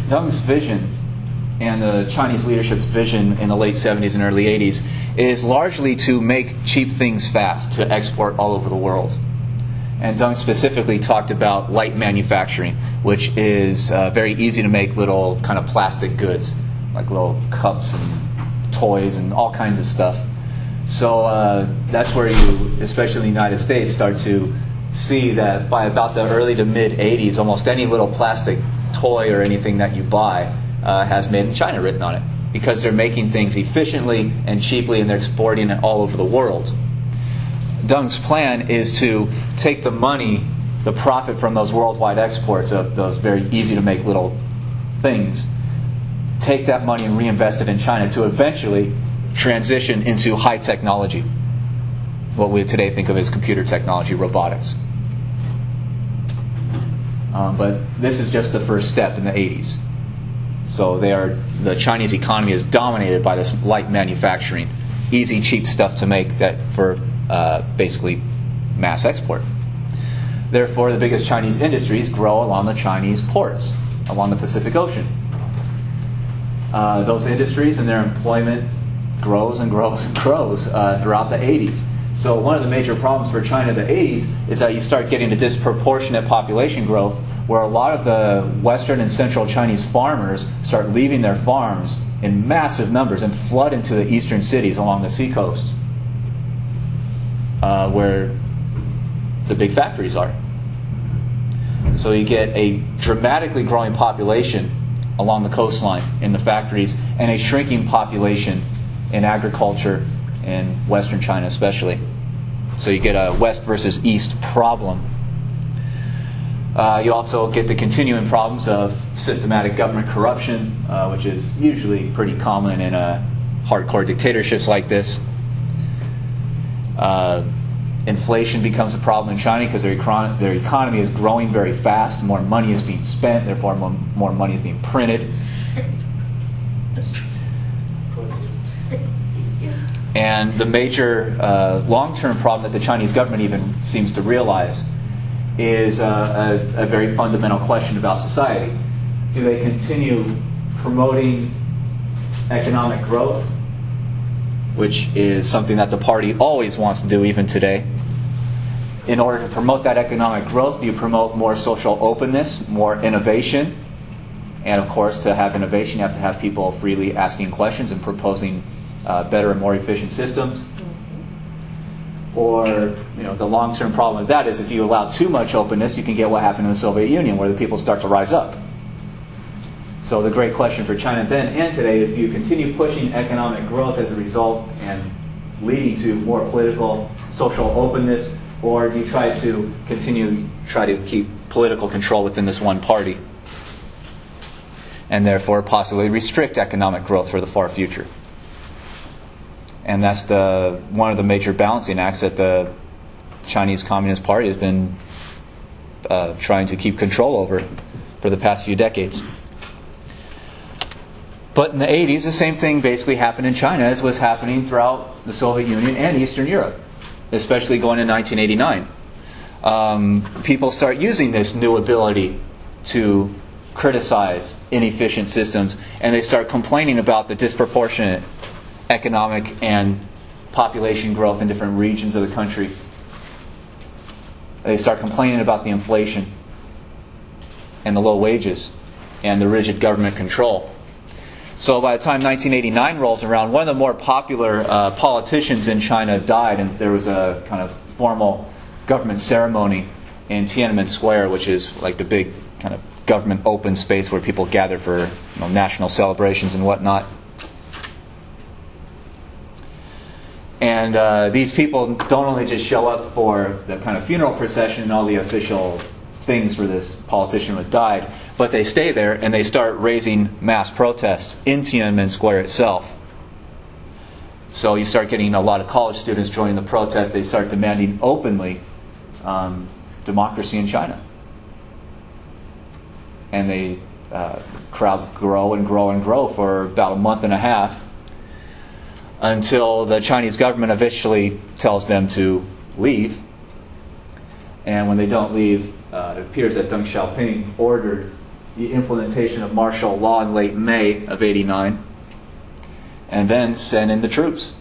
Deng's vision and the Chinese leadership's vision in the late 70s and early 80s is largely to make cheap things fast, to export all over the world. And Deng specifically talked about light manufacturing, which is very easy to make little kind of plastic goods, like little cups and toys and all kinds of stuff. So that's where you, especially in the United States, start to see that by about the early to mid 80s, almost any little plastic toy or anything that you buy has made in China written on it, because they're making things efficiently and cheaply and they're exporting it all over the world. Deng's plan is to take the money, the profit from those worldwide exports of those very easy to make little things, take that money and reinvest it in China to eventually transition into high technology, what we today think of as computer technology, robotics. But this is just the first step in the 80s. So the Chinese economy is dominated by this light manufacturing, easy, cheap stuff to make that for basically mass export. Therefore, the biggest Chinese industries grow along the Chinese ports, along the Pacific Ocean. Those industries and their employment grows and grows and grows throughout the 80s. So one of the major problems for China in the 80s is that you start getting a disproportionate population growth where a lot of the Western and Central Chinese farmers start leaving their farms in massive numbers and flood into the eastern cities along the seacoasts, where the big factories are. So you get a dramatically growing population along the coastline in the factories and a shrinking population in agriculture in Western China especially. So you get a West versus East problem. You also get the continuing problems of systematic government corruption, which is usually pretty common in hardcore dictatorships like this. Inflation becomes a problem in China because their economy is growing very fast. More money is being spent, therefore more money is being printed. And the major long-term problem that the Chinese government even seems to realize is a very fundamental question about society. Do they continue promoting economic growth, which is something that the party always wants to do even today? In order to promote that economic growth, do you promote more social openness, more innovation? And of course, to have innovation, you have to have people freely asking questions and proposing better and more efficient systems. Or, the long-term problem with that is if you allow too much openness, you can get what happened in the Soviet Union, where the people start to rise up. So the great question for China then and today is, do you continue pushing economic growth as a result and leading to more political, social openness, or do you try to keep political control within this one party and therefore possibly restrict economic growth for the far future? And that's one of the major balancing acts that the Chinese Communist Party has been trying to keep control over for the past few decades. But in the 80s, the same thing basically happened in China as was happening throughout the Soviet Union and Eastern Europe, especially going in 1989. People start using this new ability to criticize inefficient systems, and they start complaining about the disproportionate economic and population growth in different regions of the country. They start complaining about the inflation and the low wages and the rigid government control. So by the time 1989 rolls around, one of the more popular politicians in China died, and there was a kind of formal government ceremony in Tiananmen Square, which is like the big kind of government open space where people gather for national celebrations and whatnot. And these people don't only just show up for the kind of funeral procession and all the official things for this politician who had died, but they stay there and they start raising mass protests in Tiananmen Square itself. So you start getting a lot of college students joining the protest. They start demanding openly democracy in China. And they crowds grow and grow and grow for about a month and a half until the Chinese government eventually tells them to leave. And when they don't leave, it appears that Deng Xiaoping ordered the implementation of martial law in late May of '89, and then sent in the troops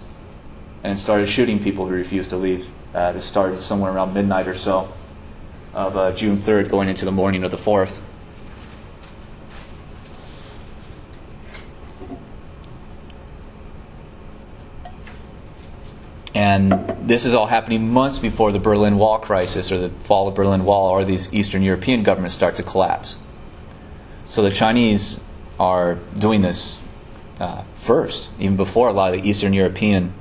and started shooting people who refused to leave. This started somewhere around midnight or so of June 3rd, going into the morning of the 4th. And this is all happening months before the Berlin Wall crisis, or the fall of Berlin Wall, or these Eastern European governments start to collapse. So the Chinese are doing this first, even before a lot of the Eastern European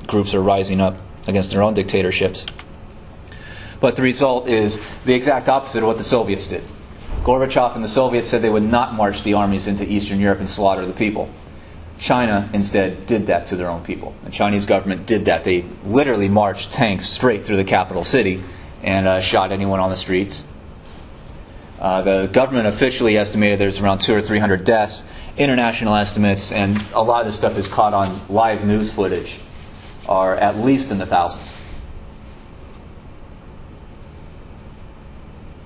groups are rising up against their own dictatorships. But the result is the exact opposite of what the Soviets did. Gorbachev and the Soviets said they would not march the armies into Eastern Europe and slaughter the people. China instead did that to their own people. The Chinese government did that. They literally marched tanks straight through the capital city and shot anyone on the streets. The government officially estimated there's around 200 or 300 deaths. International estimates, and a lot of this stuff is caught on live news footage, are at least in the thousands.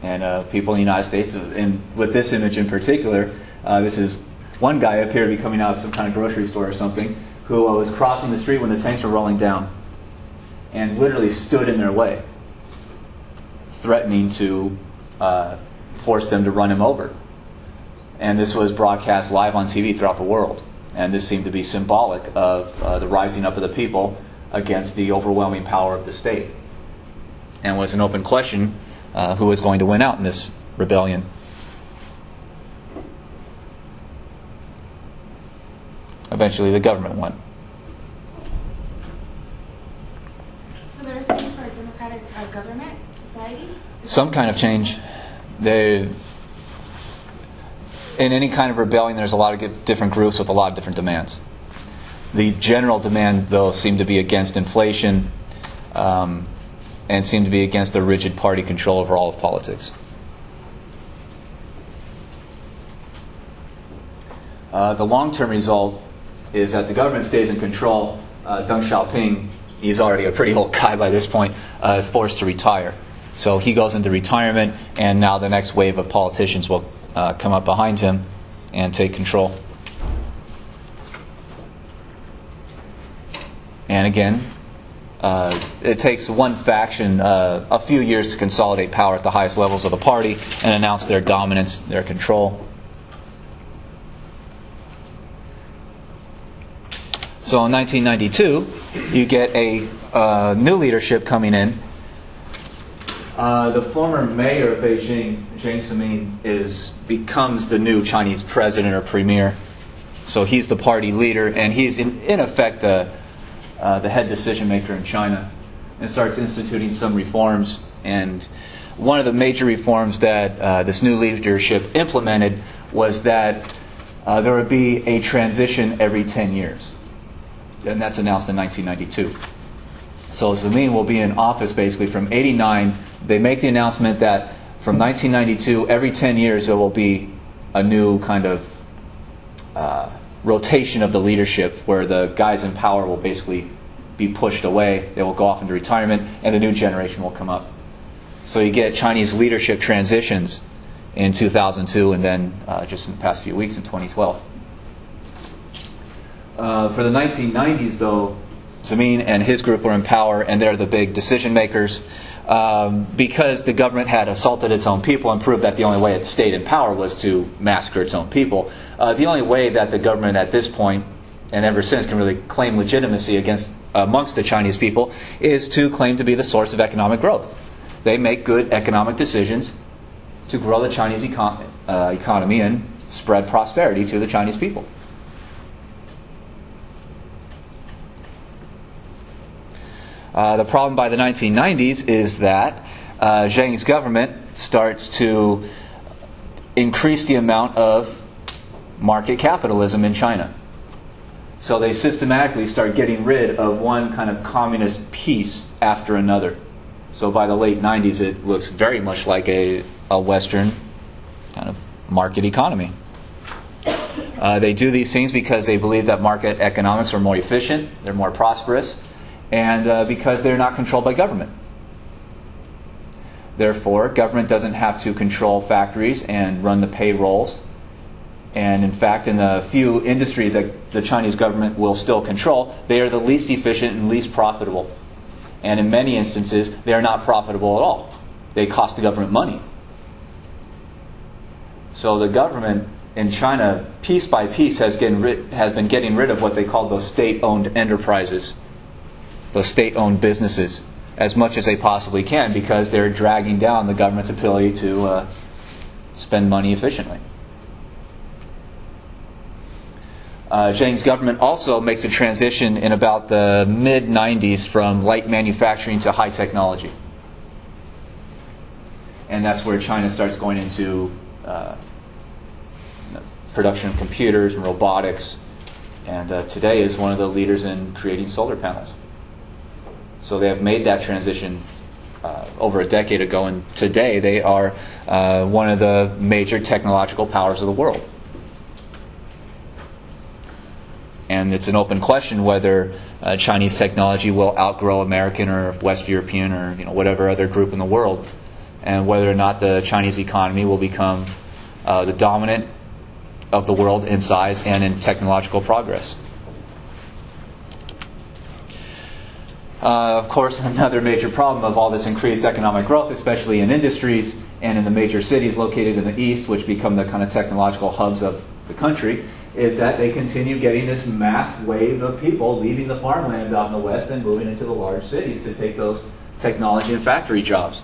And people in the United States, and with this image in particular, this is one guy appeared to be coming out of some kind of grocery store or something, who was crossing the street when the tanks were rolling down and literally stood in their way, threatening to force them to run him over. And this was broadcast live on TV throughout the world. And this seemed to be symbolic of the rising up of the people against the overwhelming power of the state. And was an open question who was going to win out in this rebellion. Eventually the government won. So they're fighting for a democratic government, society? Some kind of change. In any kind of rebellion, there's a lot of different groups with a lot of different demands. The general demand, though, seemed to be against inflation and seemed to be against the rigid party control over all of politics. The long-term result is that the government stays in control. Deng Xiaoping, he's already a pretty old guy by this point, is forced to retire. So he goes into retirement, and now the next wave of politicians will come up behind him and take control. And again, it takes one faction a few years to consolidate power at the highest levels of the party and announce their dominance, their control. So in 1992, you get a new leadership coming in. The former mayor of Beijing, Jiang Zemin, becomes the new Chinese president or premier. So he's the party leader, and he's in effect the head decision maker in China, and starts instituting some reforms. And one of the major reforms that this new leadership implemented was that there would be a transition every 10 years. And that's announced in 1992. So Zemin will be in office basically from '89. They make the announcement that from 1992, every 10 years there will be a new kind of rotation of the leadership, where the guys in power will basically be pushed away. They will go off into retirement, and the new generation will come up. So you get Chinese leadership transitions in 2002, and then just in the past few weeks in 2012. For the 1990s, though, Zemin and his group were in power, and they're the big decision makers. because the government had assaulted its own people and proved that the only way it stayed in power was to massacre its own people. The only way that the government at this point and ever since can really claim legitimacy amongst the Chinese people is to claim to be the source of economic growth. They make good economic decisions to grow the Chinese economy and spread prosperity to the Chinese people. The problem by the 1990s is that Zheng's government starts to increase the amount of market capitalism in China. So they systematically start getting rid of one kind of communist piece after another. So by the late 90s, it looks very much like a Western kind of market economy. They do these things because they believe that market economics are more efficient, they're more prosperous, and because they're not controlled by government. Therefore, government doesn't have to control factories and run the payrolls. And in fact, in the few industries that the Chinese government will still control, they are the least efficient and least profitable. And in many instances, they are not profitable at all. They cost the government money. So the government in China, piece by piece, has been getting rid of what they call those state-owned enterprises, those state-owned businesses, as much as they possibly can, because they're dragging down the government's ability to spend money efficiently. Zheng's government also makes a transition in about the mid-90s from light manufacturing to high technology. And that's where China starts going into production of computers and robotics, and today is one of the leaders in creating solar panels. So they have made that transition over a decade ago, and today they are one of the major technological powers of the world. And it's an open question whether Chinese technology will outgrow American or West European or whatever other group in the world, and whether or not the Chinese economy will become the dominant of the world in size and in technological progress. Of course, another major problem of all this increased economic growth, especially in industries and in the major cities located in the east, which become the kind of technological hubs of the country, is that they continue getting this mass wave of people leaving the farmlands out in the west and moving into the large cities to take those technology and factory jobs.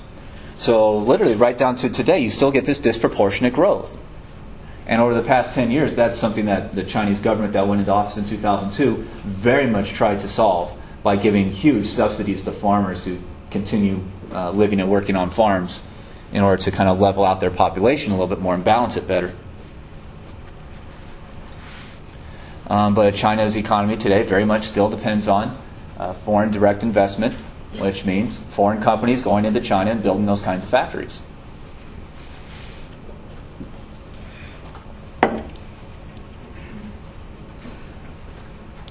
So literally right down to today, you still get this disproportionate growth. And over the past 10 years, that's something that the Chinese government that went into office in 2002 very much tried to solve by giving huge subsidies to farmers to continue living and working on farms in order to kind of level out their population a little bit more and balance it better. But China's economy today very much still depends on foreign direct investment, which means foreign companies going into China and building those kinds of factories.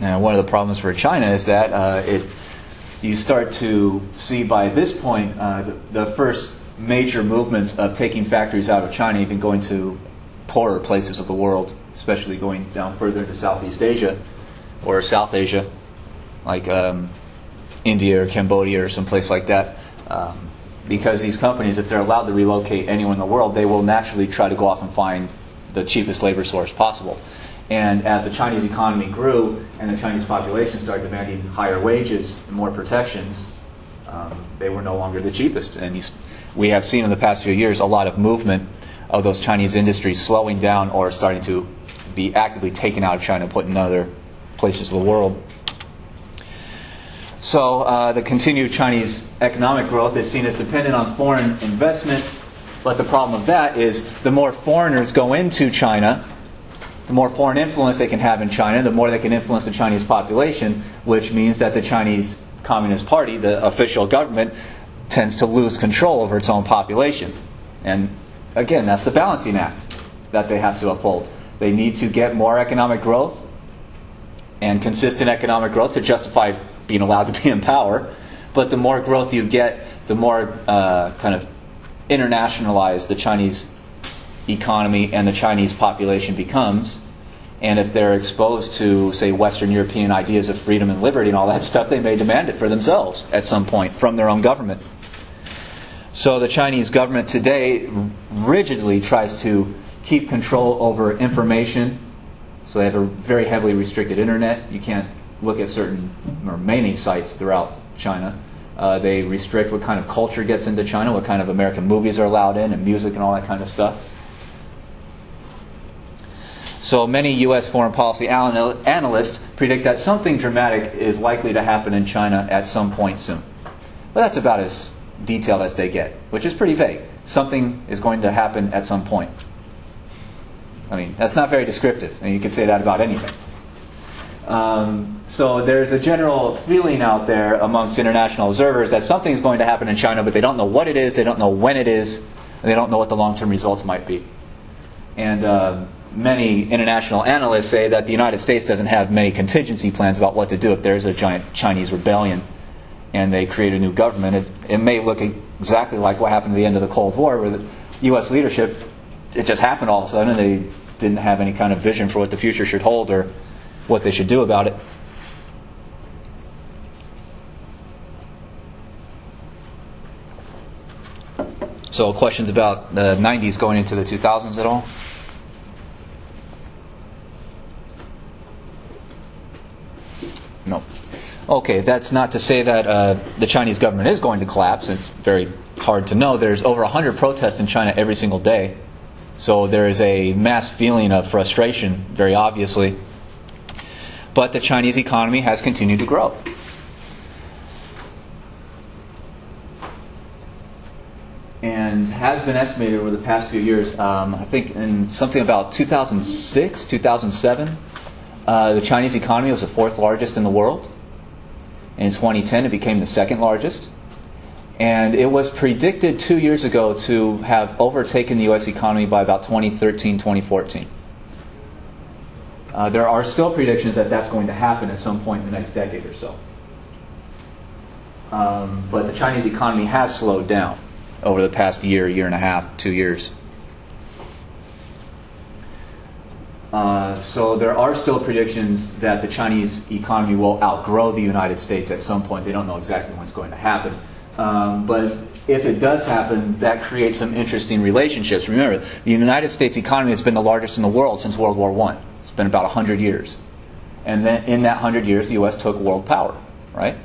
And one of the problems for China is that you start to see by this point the first major movements of taking factories out of China, even going to poorer places of the world, especially going down further into Southeast Asia or South Asia, like India or Cambodia or someplace like that. Because these companies, if they're allowed to relocate anywhere in the world, they will naturally try to go off and find the cheapest labor source possible. And as the Chinese economy grew and the Chinese population started demanding higher wages and more protections, they were no longer the cheapest. And we have seen in the past few years a lot of movement of those Chinese industries slowing down or starting to be actively taken out of China and put in other places of the world. So the continued Chinese economic growth is seen as dependent on foreign investment, but the problem of that is the more foreigners go into China, the more foreign influence they can have in China, the more they can influence the Chinese population, which means that the Chinese Communist Party, the official government, tends to lose control over its own population. And again, that's the balancing act that they have to uphold. They need to get more economic growth and consistent economic growth to justify being allowed to be in power. But the more growth you get, the more kind of internationalized the Chinese economy and the Chinese population becomes. And if they're exposed to, say, Western European ideas of freedom and liberty and all that stuff, they may demand it for themselves at some point from their own government. So the Chinese government today rigidly tries to keep control over information. So they have a very heavily restricted internet. You can't look at certain or many sites throughout China. They restrict what kind of culture gets into China, what kind of American movies are allowed in, and music and all that kind of stuff. So many U.S. foreign policy analysts predict that something dramatic is likely to happen in China at some point soon. But that's about as detailed as they get, which is pretty vague. Something is going to happen at some point. I mean, that's not very descriptive, and you could say that about anything. So there's a general feeling out there amongst international observers that something's going to happen in China, but they don't know what it is, they don't know when it is, and they don't know what the long-term results might be. And many international analysts say that the United States doesn't have many contingency plans about what to do if there's a giant Chinese rebellion and they create a new government. It may look exactly like what happened at the end of the Cold War, where the U.S. leadership, it just happened all of a sudden, and they didn't have any kind of vision for what the future should hold or what they should do about it. So questions about the 90s going into the 2000s at all? No. Okay, that's not to say that the Chinese government is going to collapse. It's very hard to know. There's over 100 protests in China every single day. So there is a mass feeling of frustration, very obviously. But the Chinese economy has continued to grow. And has been estimated over the past few years, I think in something about 2006, 2007, the Chinese economy was the fourth largest in the world. In 2010, it became the second largest. And it was predicted 2 years ago to have overtaken the U.S. economy by about 2013, 2014. There are still predictions that that's going to happen at some point in the next decade or so. But the Chinese economy has slowed down over the past year, year and a half, 2 years. So there are still predictions that the Chinese economy will outgrow the United States at some point. They don't know exactly when it's going to happen. But if it does happen, that creates some interesting relationships. Remember, the United States economy has been the largest in the world since World War I. It's been about 100 years. And then in that 100 years, the U.S. took world power, right?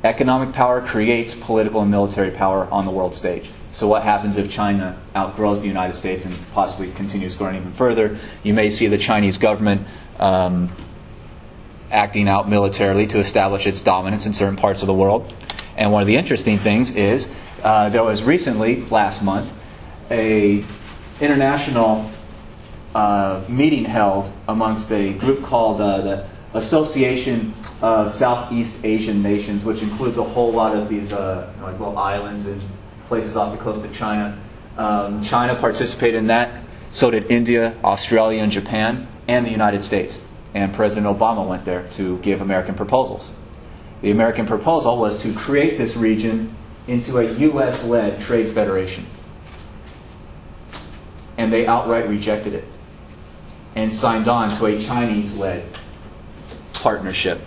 Economic power creates political and military power on the world stage. So what happens if China outgrows the United States and possibly continues growing even further? You may see the Chinese government acting out militarily to establish its dominance in certain parts of the world. And one of the interesting things is there was recently, last month, a international meeting held amongst a group called the Association of Southeast Asian Nations, which includes a whole lot of these like little islands and places off the coast of China. China participated in that. So did India, Australia, and Japan, and the United States. And President Obama went there to give American proposals. The American proposal was to create this region into a U.S.-led trade federation. And they outright rejected it and signed on to a Chinese-led partnership.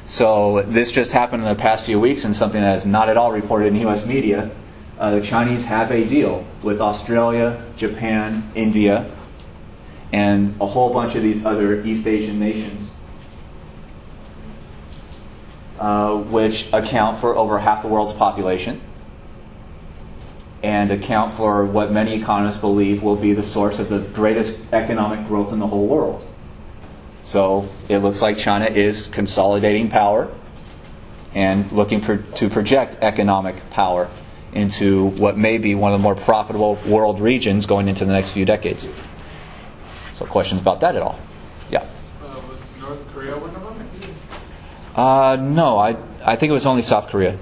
So this just happened in the past few weeks, and something that is not at all reported in U.S. media. The Chinese have a deal with Australia, Japan, India, and a whole bunch of these other East Asian nations, which account for over half the world's population and account for what many economists believe will be the source of the greatest economic growth in the whole world. So it looks like China is consolidating power and looking to project economic power into what may be one of the more profitable world regions going into the next few decades. So questions about that at all? Yeah. Was North Korea one of them? No, I think it was only South Korea.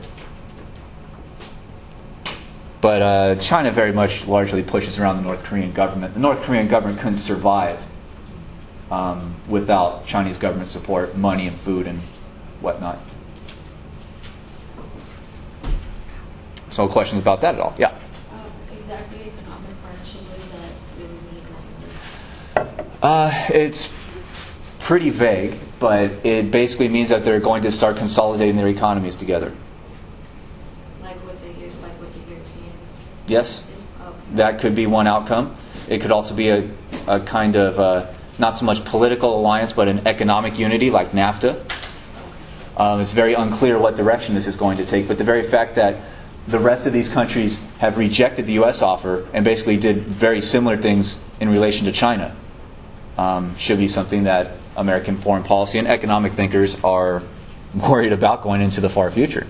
But China very much largely pushes around the North Korean government. The North Korean government couldn't survive without Chinese government support, money and food and whatnot. So questions about that at all? Yeah. Exactly economic partnership is that it would mean. It's pretty vague, but it basically means that they're going to start consolidating their economies together. Like with with the European. Yes, Oh, that could be one outcome. It could also be a kind of not so much political alliance, but an economic unity like NAFTA. It's very unclear what direction this is going to take, but the very fact that the rest of these countries have rejected the U.S. offer and basically did very similar things in relation to China should be something that American foreign policy and economic thinkers are worried about going into the far future.